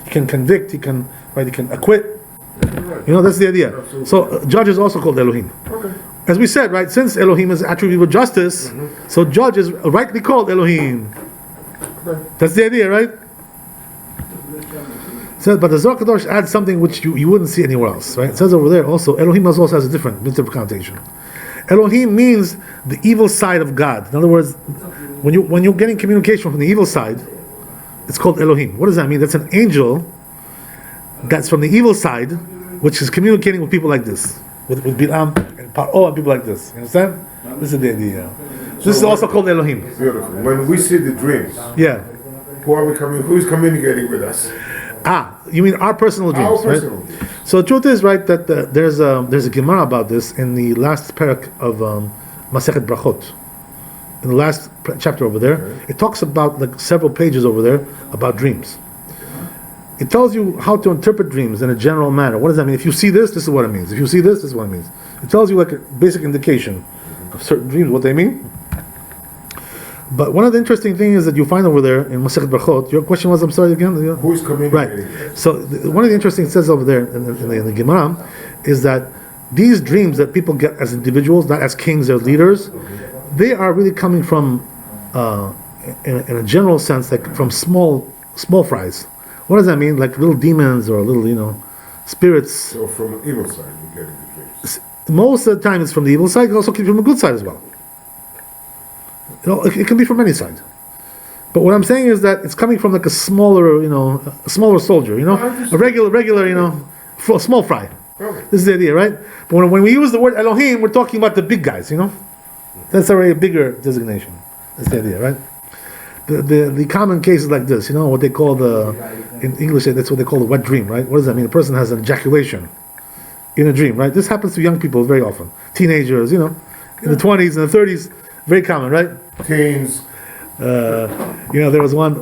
He can convict, he can acquit. That's the idea. So judge is also called Elohim. Okay. As we said, right, since Elohim is attribute of justice, so judge is rightly called Elohim. Okay. That's the idea, right? So, but the Zohar Kadosh adds something which you wouldn't see anywhere else, right? It says over there also, Elohim also has a different connotation. Elohim means the evil side of God. In other words, when you're getting communication from the evil side, it's called Elohim. What does that mean? That's an angel that's from the evil side, which is communicating with people like this, with Bilam and Paro and people like this. You understand? This is the idea. This is also called Elohim. Beautiful. When we see the dreams, who's communicating with us? You mean our personal dreams, right? So the truth is, right, that there's a Gemara about this in the last parak of Masechet Brachot. In the last chapter over there, it talks about like several pages over there about dreams. It tells you how to interpret dreams in a general manner. What does that mean? If you see this, this is what it means. If you see this is what it means. It tells you like a basic indication of certain dreams, what they mean. But one of the interesting things that you find over there in Masechet Brachot, your question was, I'm sorry again? Who is communicating? Right. So one of the interesting things it says over there in the Gemara is that these dreams that people get as individuals, not as kings or leaders, they are really coming from, in a general sense, like from small fries. What does that mean? Like little demons or little, spirits. So from the evil side, you're getting the dreams. Most of the time it's from the evil side. It also can be from the good side as well. It can be from any side. But what I'm saying is that it's coming from like a smaller soldier, a regular, small fry. Okay. This is the idea, right? But when we use the word Elohim, we're talking about the big guys, That's already a bigger designation. That's the idea, right? The common case is like this, what they call in English, that's what they call the wet dream, right? What does that mean? A person has an ejaculation in a dream, right? This happens to young people very often. Teenagers, in the 20s and the 30s, very common, right? Teens. There was one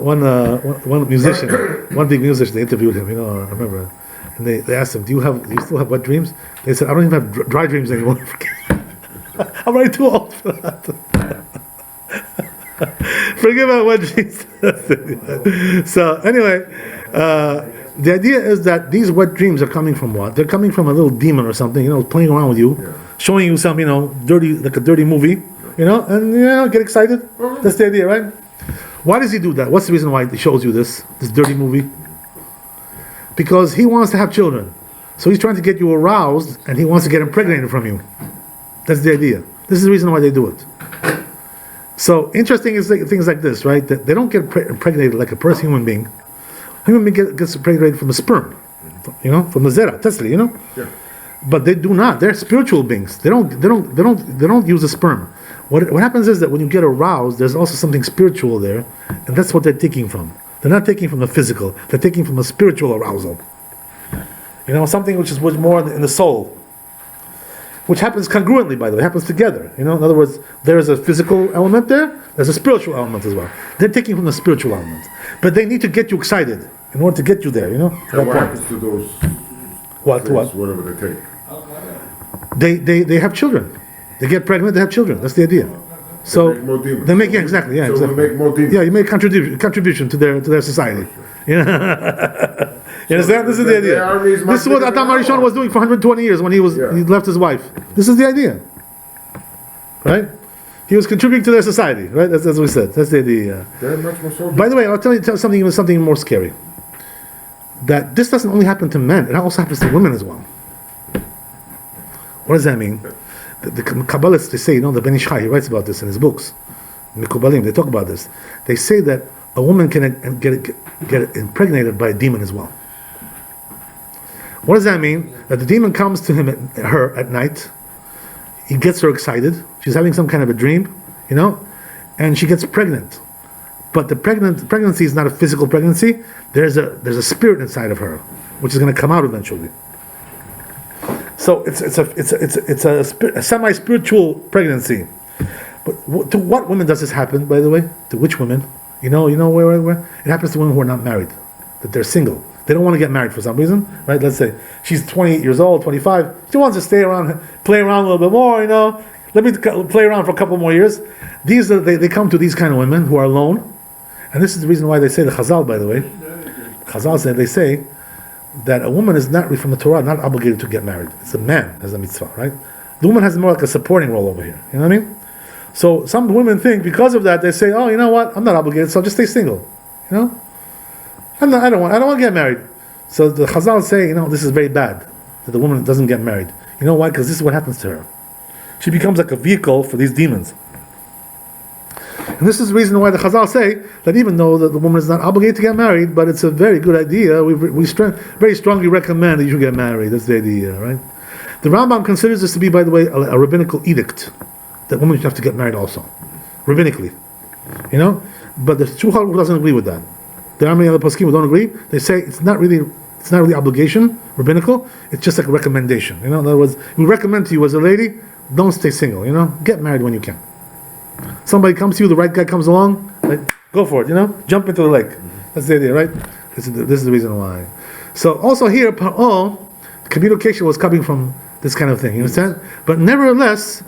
musician, one big musician. They interviewed him. I remember, and they asked him, "Do you still have wet dreams?" They said, "I don't even have dry dreams anymore. I'm already too old for that." Forget about wet dreams. So anyway, the idea is that these wet dreams are coming from what? They're coming from a little demon or something, playing around with you, showing you some, dirty, like a dirty movie. And get excited. That's the idea, right? Why does he do that? What's the reason why he shows you this dirty movie? Because he wants to have children. So he's trying to get you aroused, and he wants to get impregnated from you. That's the idea. This is the reason why they do it. So interesting is things like this, right? That they don't get impregnated like a human being. Human being gets impregnated from a sperm, from the zera, Tesla, Yeah. But they do not. They're spiritual beings. They don't use a sperm. What happens is that when you get aroused, there's also something spiritual there, and that's what they're taking from. They're not taking from the physical. They're taking from a spiritual arousal. Something which is more in the soul, which happens congruently, by the way, happens together. In other words, there is a physical element there. There's a spiritual element as well. They're taking from the spiritual element, but they need to get you excited in order to get you there. And what happens to those? Whatever they take. They have children. They get pregnant. They have children. That's the idea. So they make more demons. They make exactly. Yeah, so exactly. They make more demons. Yeah, you make contribution to their society. You understand? This is the idea. This is what Adam Arishon was doing for 120 years when he left his wife. This is the idea, right? He was contributing to their society, right? That's what we said. That's the idea. By the way, I'll tell you something more scary. That this doesn't only happen to men; it also happens to women as well. What does that mean? The Kabbalists, they say, the Ben Ish Chai, he writes about this in his books. Mikubalim, they talk about this. They say that a woman can get impregnated by a demon as well. What does that mean? That the demon comes to her at night. He gets her excited. She's having some kind of a dream, and she gets pregnant. But the pregnancy is not a physical pregnancy. There's a spirit inside of her, which is going to come out eventually. So it's a semi-spiritual pregnancy. But to what women does this happen, by the way? To which women? You know where? It happens to women who are not married, that they're single. They don't want to get married for some reason, right? Let's say she's 28 years old, 25. She wants to stay around, play around a little bit more, Let me play around for a couple more years. They come to these kind of women who are alone. And this is the reason why they say, the Chazal, by the way. Chazal they say that a woman is not, from the Torah, not obligated to get married. It's a man as a mitzvah, right? The woman has more like a supporting role over here. You know what I mean? So some women think because of that, they say, oh, you know what? I'm not obligated, so I'll just stay single. I don't want to get married. So the Chazal say, this is very bad that the woman doesn't get married. You know why? Because this is what happens to her. She becomes like a vehicle for these demons. And this is the reason why the Chazal say that even though the woman is not obligated to get married, but it's a very good idea. We very strongly recommend that you should get married. That's the idea, right? The Rambam considers this to be, by the way, a rabbinical edict that women should have to get married also, rabbinically. But the Shulchan Aruch doesn't agree with that. There are many other poskim who don't agree. They say it's not really obligation, rabbinical. It's just like a recommendation. In other words, we recommend to you as a lady, don't stay single. Get married when you can. Somebody comes to you, the right guy comes along, go for it. Jump into the lake. That's the idea, right? This is the reason why. So also here, Paro, communication was coming from this kind of thing. You understand? But nevertheless,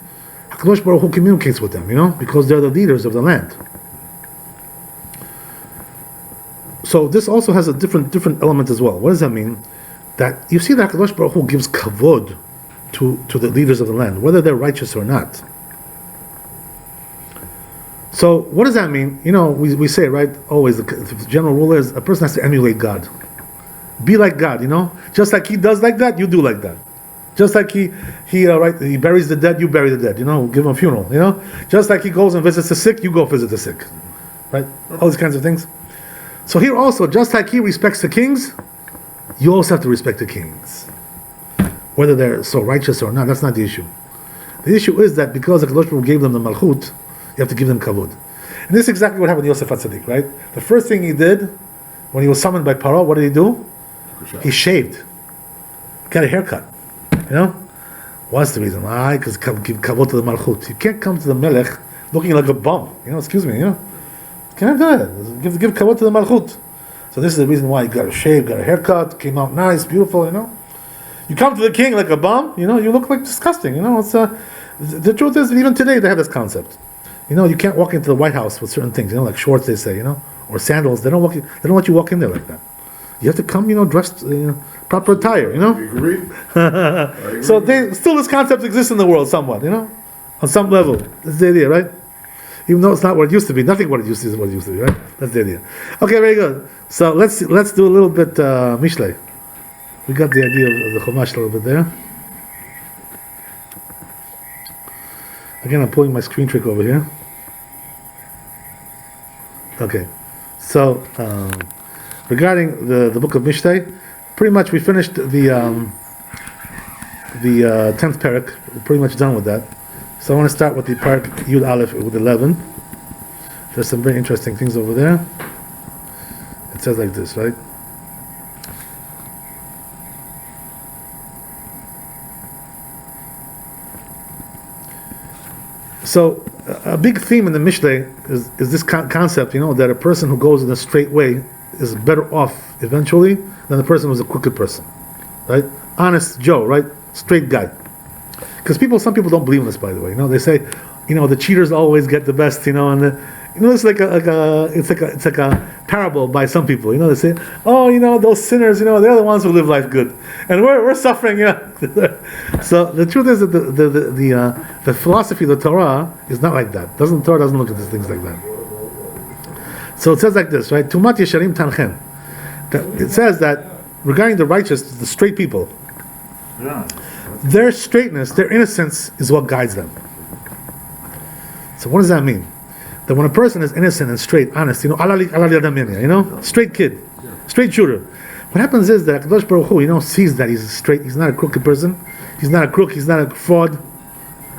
HaKadosh Baruch Hu communicates with them. Because they're the leaders of the land. So this also has a different element as well. What does that mean? That you see that HaKadosh Baruch Hu gives kavod to the leaders of the land, whether they're righteous or not. So what does that mean? We say, right, always, the general rule is a person has to emulate God. Be like God, Just like he does like that, you do like that. Just like he buries the dead, you bury the dead, give him a funeral, Just like he goes and visits the sick, you go visit the sick. Right? All these kinds of things. So here also, just like he respects the kings, you also have to respect the kings. Whether they're so righteous or not, that's not the issue. The issue is that because the HaKadosh Baruch Hu gave them the malchut, you have to give them kavod. And this is exactly what happened to Yosef HaTzadik, right? The first thing he did, when he was summoned by Paro, what did he do? He shaved. Got a haircut. What's the reason? Why? Because give kavod to the malchut. You can't come to the melech looking like a bum. Excuse me, Can't do it. Give kavod to the malchut. So this is the reason why he got a shave, got a haircut, came out nice, beautiful, You come to the king like a bum, you look like disgusting, It's the truth is that even today they have this concept. You can't walk into the White House with certain things, like shorts they say, or sandals. They don't let you walk in there like that. You have to come, dressed, proper attire, You agree? So still this concept exists in the world somewhat, on some level. That's the idea, right? Even though it's not what it used to be, nothing what it used to be is what it used to be, right? That's the idea. Okay, very good. So let's do a little bit Mishlei. We got the idea of the Chumash a little bit there. Again, I'm pulling my screen trick over here. Okay, so regarding the book of Mishlei, pretty much we finished the 10th parak. We're pretty much done with that. So I want to start with the parak Yud Aleph with 11. There's some very interesting things over there. It says like this, right? So a big theme in the Mishlei is this concept, that a person who goes in a straight way is better off eventually than the person who's a crooked person, right? Honest Joe, right? Straight guy. Because some people don't believe in this, by the way. They say, the cheaters always get the best, and it's like a parable by some people. They say, oh, those sinners, they're the ones who live life good, and we're suffering. So the truth is that the philosophy of the Torah is not like that. Torah doesn't look at these things like that. So it says like this, right? Tumat yesharim tanchen. It says that regarding the righteous, the straight people, their straightness, their innocence is what guides them. So what does that mean? That when a person is innocent and straight, honest, straight kid, straight shooter, what happens is that HaKadosh Baruch Hu, sees that he's straight, he's not a crooked person, he's not a crook, he's not a fraud,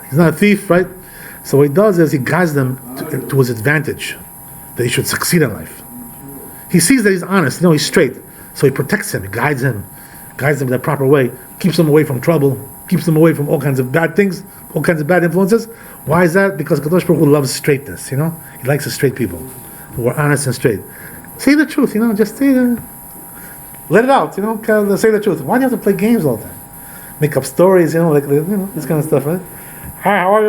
he's not a thief, right? So what he does is he guides them to his advantage, that he should succeed in life. He sees that he's honest, he's straight, so he protects him, he guides him in the proper way, keeps him away from trouble, keeps him away from all kinds of bad things, all kinds of bad influences. Why is that? Because Kadosh Baruch Hu loves straightness, He likes the straight people, who are honest and straight. Say the truth, just say let it out, say the truth. Why do you have to play games all the time? Make up stories, this kind of stuff, right? Hi, how are you?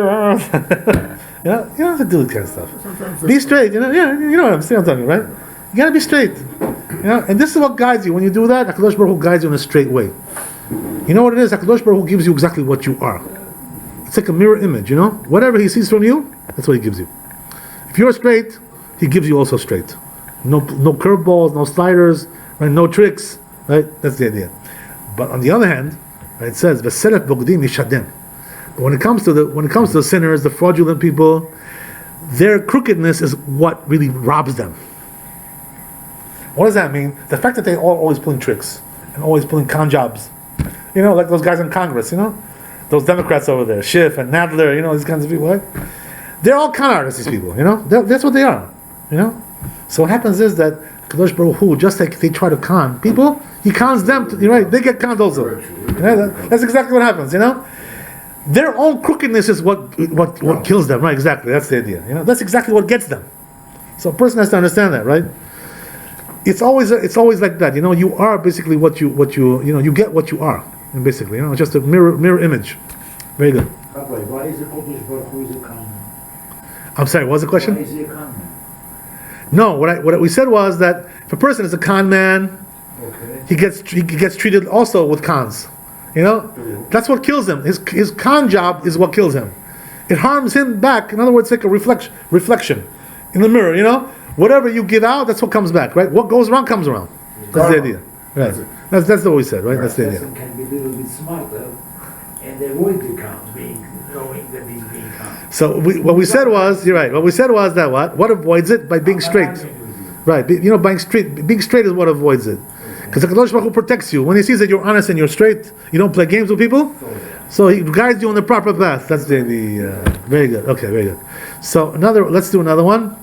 You don't have to do this kind of stuff. Be straight, you know what I'm saying, right? You gotta be straight. And this is what guides you. When you do that, HaKadosh Baruch Hu guides you in a straight way. You know what it is? HaKadosh Baruch Hu gives you exactly what you are. It's like a mirror image, Whatever He sees from you, that's what He gives you. If you're straight, He gives you also straight. No curveballs, no sliders, right? No tricks, right? That's the idea. But on the other hand, right, it says v'selef bogdim yishadem. But when it comes to the sinners, the fraudulent people, their crookedness is what really robs them. What does that mean? The fact that they're always pulling tricks and always pulling con jobs. Like those guys in Congress, those Democrats over there, Schiff and Nadler, these kinds of people, right? They're all con artists, these people, That's what they are, So what happens is that Kadosh Baruch Hu, just like they try to con people, He cons them, right? They get conned also. That's exactly what happens, Their own crookedness is what kills them, right? Exactly, that's the idea, That's exactly what gets them. So a person has to understand that, right? It's always like that, You are basically what you you get what you are, and basically, it's just a mirror image. Very good. Rabbi, why is the Kodesh Baruch Hu is a con man? I'm sorry. What was the question? Why is he a con man? No, what we said was that if a person is a con man, he gets treated also with cons. That's what kills him. His con job is what kills him. It harms him back. In other words, it's like a reflection in the mirror. Whatever you give out, that's what comes back, right? What goes around comes around. That's the idea, right? That's what we said, right? That's the idea. A person can be a little bit smarter and avoid the con, knowing that he's being con. So what we said was, you're right. What we said was that what avoids it? By being straight, right? Being straight is what avoids it. Because the Kadosh Baruch Hu protects you. When He sees that you're honest and you're straight, you don't play games with people, so He guides you on the proper path. That's the very good. Okay, very good. So let's do another one.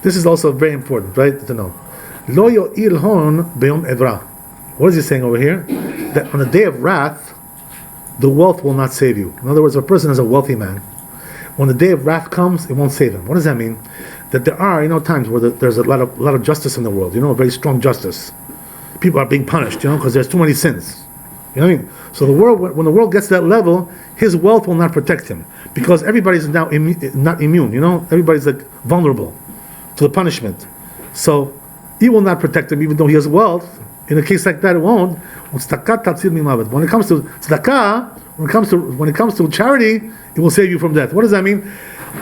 This is also very important, right, to know. Lo yo'il hon beyom evra. What is he saying over here? That on the day of wrath, the wealth will not save you. In other words, if a person is a wealthy man, when the day of wrath comes, it won't save him. What does that mean? That there are, times where there's a lot of justice in the world. A very strong justice. People are being punished, because there's too many sins. You know what I mean? So when the world gets to that level, his wealth will not protect him, because everybody's now not immune. Everybody's like vulnerable to the punishment. So he will not protect him, even though he has wealth. In a case like that, it won't. When it comes to tzedakah, when it comes to charity, it will save you from death. What does that mean?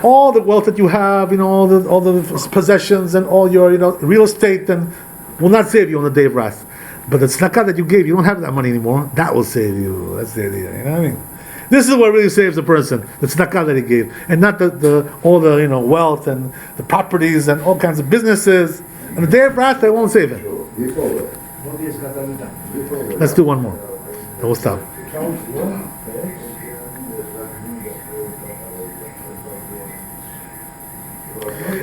All the wealth that you have, all the possessions and all your real estate, and will not save you on the day of wrath. But the tzedakah that you gave, you don't have that money anymore. That will save you. That's the idea. You know what I mean? This is what really saves a person. The tzedakah that he gave, and not all the wealth and the properties and all kinds of businesses. On the day of wrath, they won't save him. Let's do one more. Then we'll stop.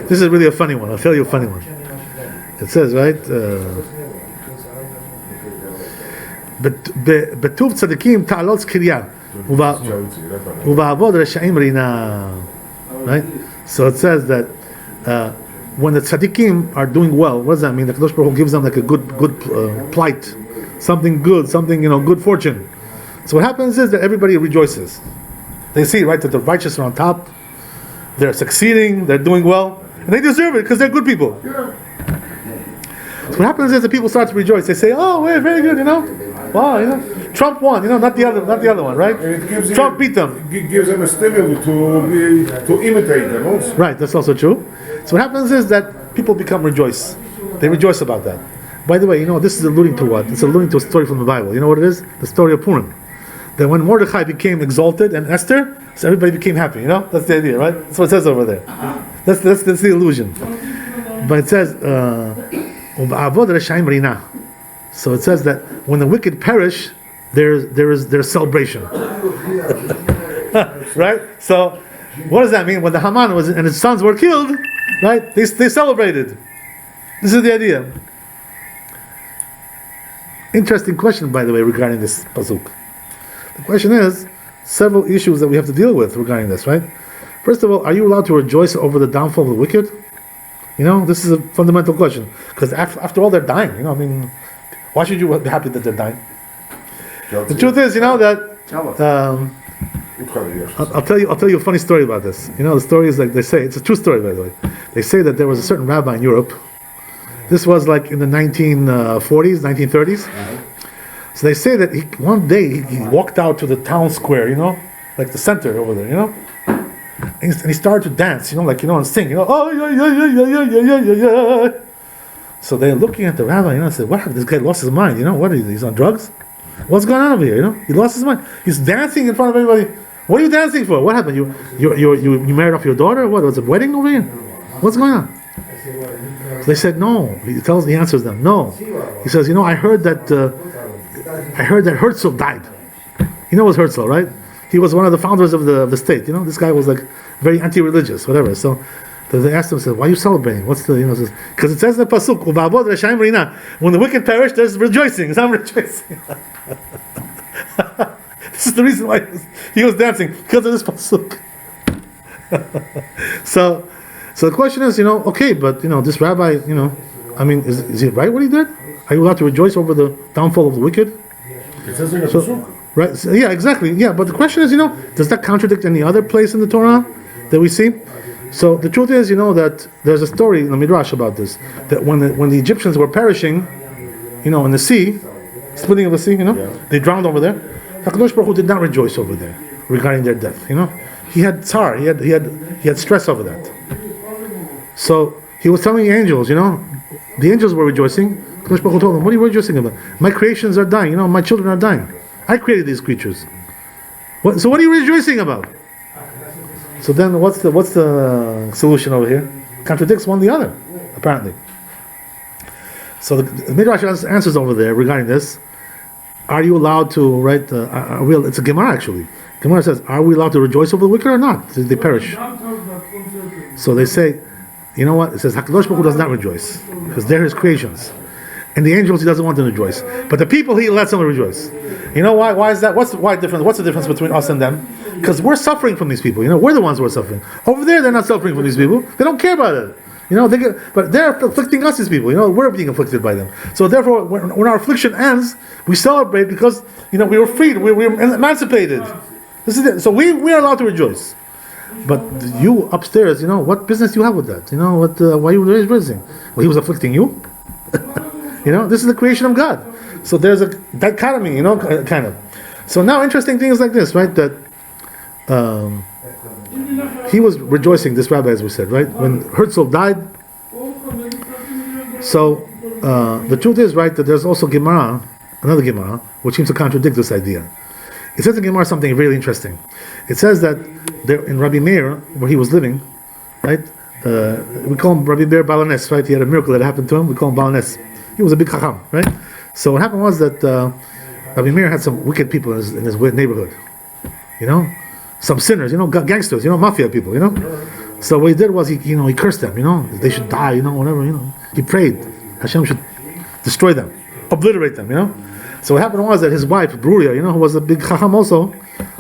This is really a funny one. I'll tell you a funny one. It says, right? בטוב צדיקים תעלות זכריה ובעבוד רשעים רינה. Right? So it says that when the tzaddikim are doing well, what does that mean? The Kadosh Baruch Hu gives them like a good plight, something good, good fortune. So what happens is that everybody rejoices. They see, right, that the righteous are on top, they're succeeding, they're doing well, and they deserve it because they're good people. So what happens is the people start to rejoice. They say, "Oh, we're very good, Wow, Trump won, not the other one, right? Trump beat them. It gives them a stimulus to imitate them also. Right, that's also true. So what happens is that people become rejoice. They rejoice about that. By the way, this is alluding to what? It's alluding to a story from the Bible. You know what it is? The story of Purim. That when Mordechai became exalted and Esther, so everybody became happy. That's the idea, right? That's what it says over there. That's the illusion. But it says, so it says that when the wicked perish, there's celebration. Right? So what does that mean? When the Haman and his sons were killed, right? They celebrated. This is the idea. Interesting question, by the way, regarding this pasuk. The question is several issues that we have to deal with regarding this, right? First of all, are you allowed to rejoice over the downfall of the wicked? This is a fundamental question because after all, they're dying. Why should you be happy that they're dying? The truth is, that I'll tell you a funny story about this. The story is like they say, it's a true story, by the way. They say that there was a certain rabbi in Europe. This was like in the 1940s, 1930s. So they say that one day he walked out to the town square, like the center over there, and he started to dance, and sing, oh yeah. So they're looking at the rabbi, and said, "What happened? This guy lost his mind. What is he? He's on drugs? What's going on over here? He lost his mind. He's dancing in front of everybody. What are you dancing for? What happened? You married off your daughter? What was a wedding over here? What's going on?" So they said, "No." He answers them, "No." He says, I heard that Herzl died. You know what's Herzl, right? He was one of the founders of the state. This guy was like very anti-religious, whatever. So they asked him, said, "Why are you celebrating? What's the because it says in the pasuk, when the wicked perish, there's rejoicing. So I'm rejoicing." This is the reason why he was dancing, because of this pasuk. So the question is, okay, but this rabbi, is it right what he did? Are you allowed to rejoice over the downfall of the wicked? It says in the pasuk. Right? So, yeah, exactly. Yeah, but the question is, does that contradict any other place in the Torah that we see? So the truth is, that there's a story in the Midrash about this. That when the Egyptians were perishing, in the sea, splitting of the sea, they drowned over there. HaKadosh Baruch Hu did not rejoice over there regarding their death. He had tsar. He had stress over that. So he was telling the angels, the angels were rejoicing. HaKadosh Baruch Hu told them, "What are you rejoicing about? My creations are dying. My children are dying. I created these creatures. So what are you rejoicing about?" So then, what's the solution over here? Contradicts one the other, apparently. So the Midrash answers over there regarding this. Are you allowed to write? It's a Gemara actually. Gemara says, "Are we allowed to rejoice over the wicked or not? They perish." So they say, you know what? It says HaKadosh Baruch Hu does not rejoice because they're His creations, and the angels He doesn't want them to rejoice. But the people He lets them rejoice. You know why? Why is that? What's the difference between us and them? Because we're suffering from these people. We're the ones who are suffering. Over there, they're not suffering from these people. They don't care about it. But they're afflicting us, these people. We're being afflicted by them. So therefore, when our affliction ends, we celebrate because we were freed, we were emancipated. This is it. So we are allowed to rejoice. But you upstairs, what business do you have with that? Why are you rejoicing? Well, He was afflicting you. This is the creation of God. So there's a dichotomy, kind of. So now interesting things like this, right? That he was rejoicing, this rabbi, as we said, right? When Herzl died. So the truth is, right, that there's also another Gemara, which seems to contradict this idea. It says in Gemara something really interesting. It says that there in Rabbi Meir, where he was living, right? We call him Rabbi Meir Balanes, right? He had a miracle that happened to him. We call him Balanes. He was a big chacham, right? So what happened was that Rabbi Meir had some wicked people in his neighborhood. Some sinners, gangsters, mafia people, So what he did was he cursed them, they should die, whatever, He prayed Hashem should destroy them, obliterate them, So what happened was that his wife, Bruria, who was a big chacham also,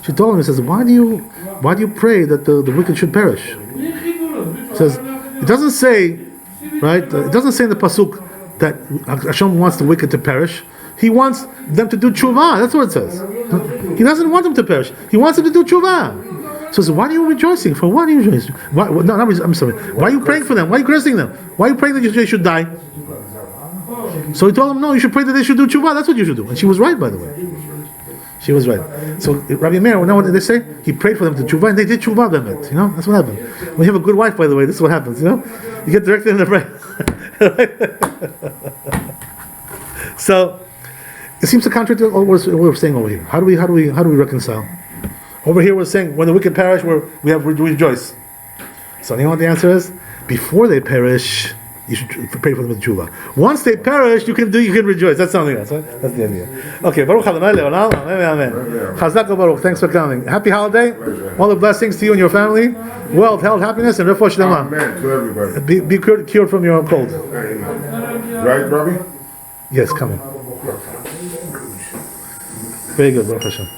she told him, he says, why do you pray that the wicked should perish? He says, it doesn't say, right, it doesn't say in the pasuk that Hashem wants the wicked to perish. He wants them to do tshuva. That's what it says. He doesn't want them to perish. He wants them to do tshuva. So why are you rejoicing? For what are you rejoicing? Why, no, I'm sorry. Why are you praying for them? Why are you cursing them? Why are you praying that they should die? So he told him, no, you should pray that they should do tshuva. That's what you should do. And she was right, by the way. She was right. So Rabbi Meir, you know what they say? He prayed for them to tshuva, and they did tshuva bemet. You know, that's what happened. When you have a good wife, by the way, this is what happens. You know, you get directed in the prayer. So it seems to contradict what we're saying over here. How do we reconcile? Over here we're saying when the wicked perish, we rejoice. So you know what the answer is? Before they perish, you should pray for them with tshuva. Once they perish, you can rejoice. That's something else, right? That's the idea. Okay, Baruch Adonai Le'olam. Amen. Chazak Baruch. Thanks for coming. Happy holiday. All the blessings to you and your family. Wealth, health, happiness, and refuah shlema. Amen to everybody. Be cured from your cold. Right, Rabbi? Yes, coming. Very good, Baruch Hashem.